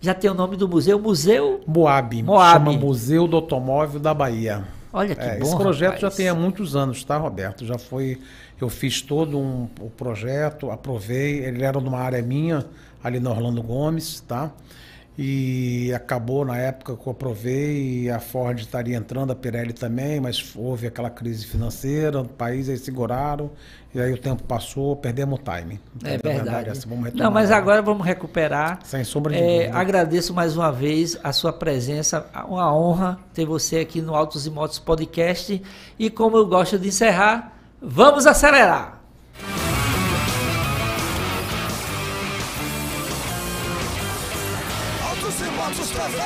já tem o nome do museu, Museu... MUAB. Chama Museu do Automóvel da Bahia. Olha que bom, esse projeto, rapaz, já tem há muitos anos, tá, Roberto? Já foi... Eu fiz todo o projeto, aprovei. Ele era numa área minha, ali na Orlando Gomes, tá? E acabou na época que eu aprovei, e a Ford estaria entrando, a Pirelli também, mas houve aquela crise financeira, o país, aí seguraram, e aí o tempo passou, perdemos o time. Então, é verdade. Vamos retomar. Não, mas agora vamos recuperar. Sem sombra de dúvida. Agradeço mais uma vez a sua presença, uma honra ter você aqui no Autos e Motos Podcast, e como eu gosto de encerrar, vamos acelerar! Autos e Motos TV.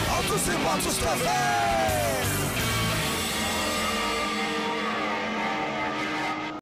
Autos e Motos TV.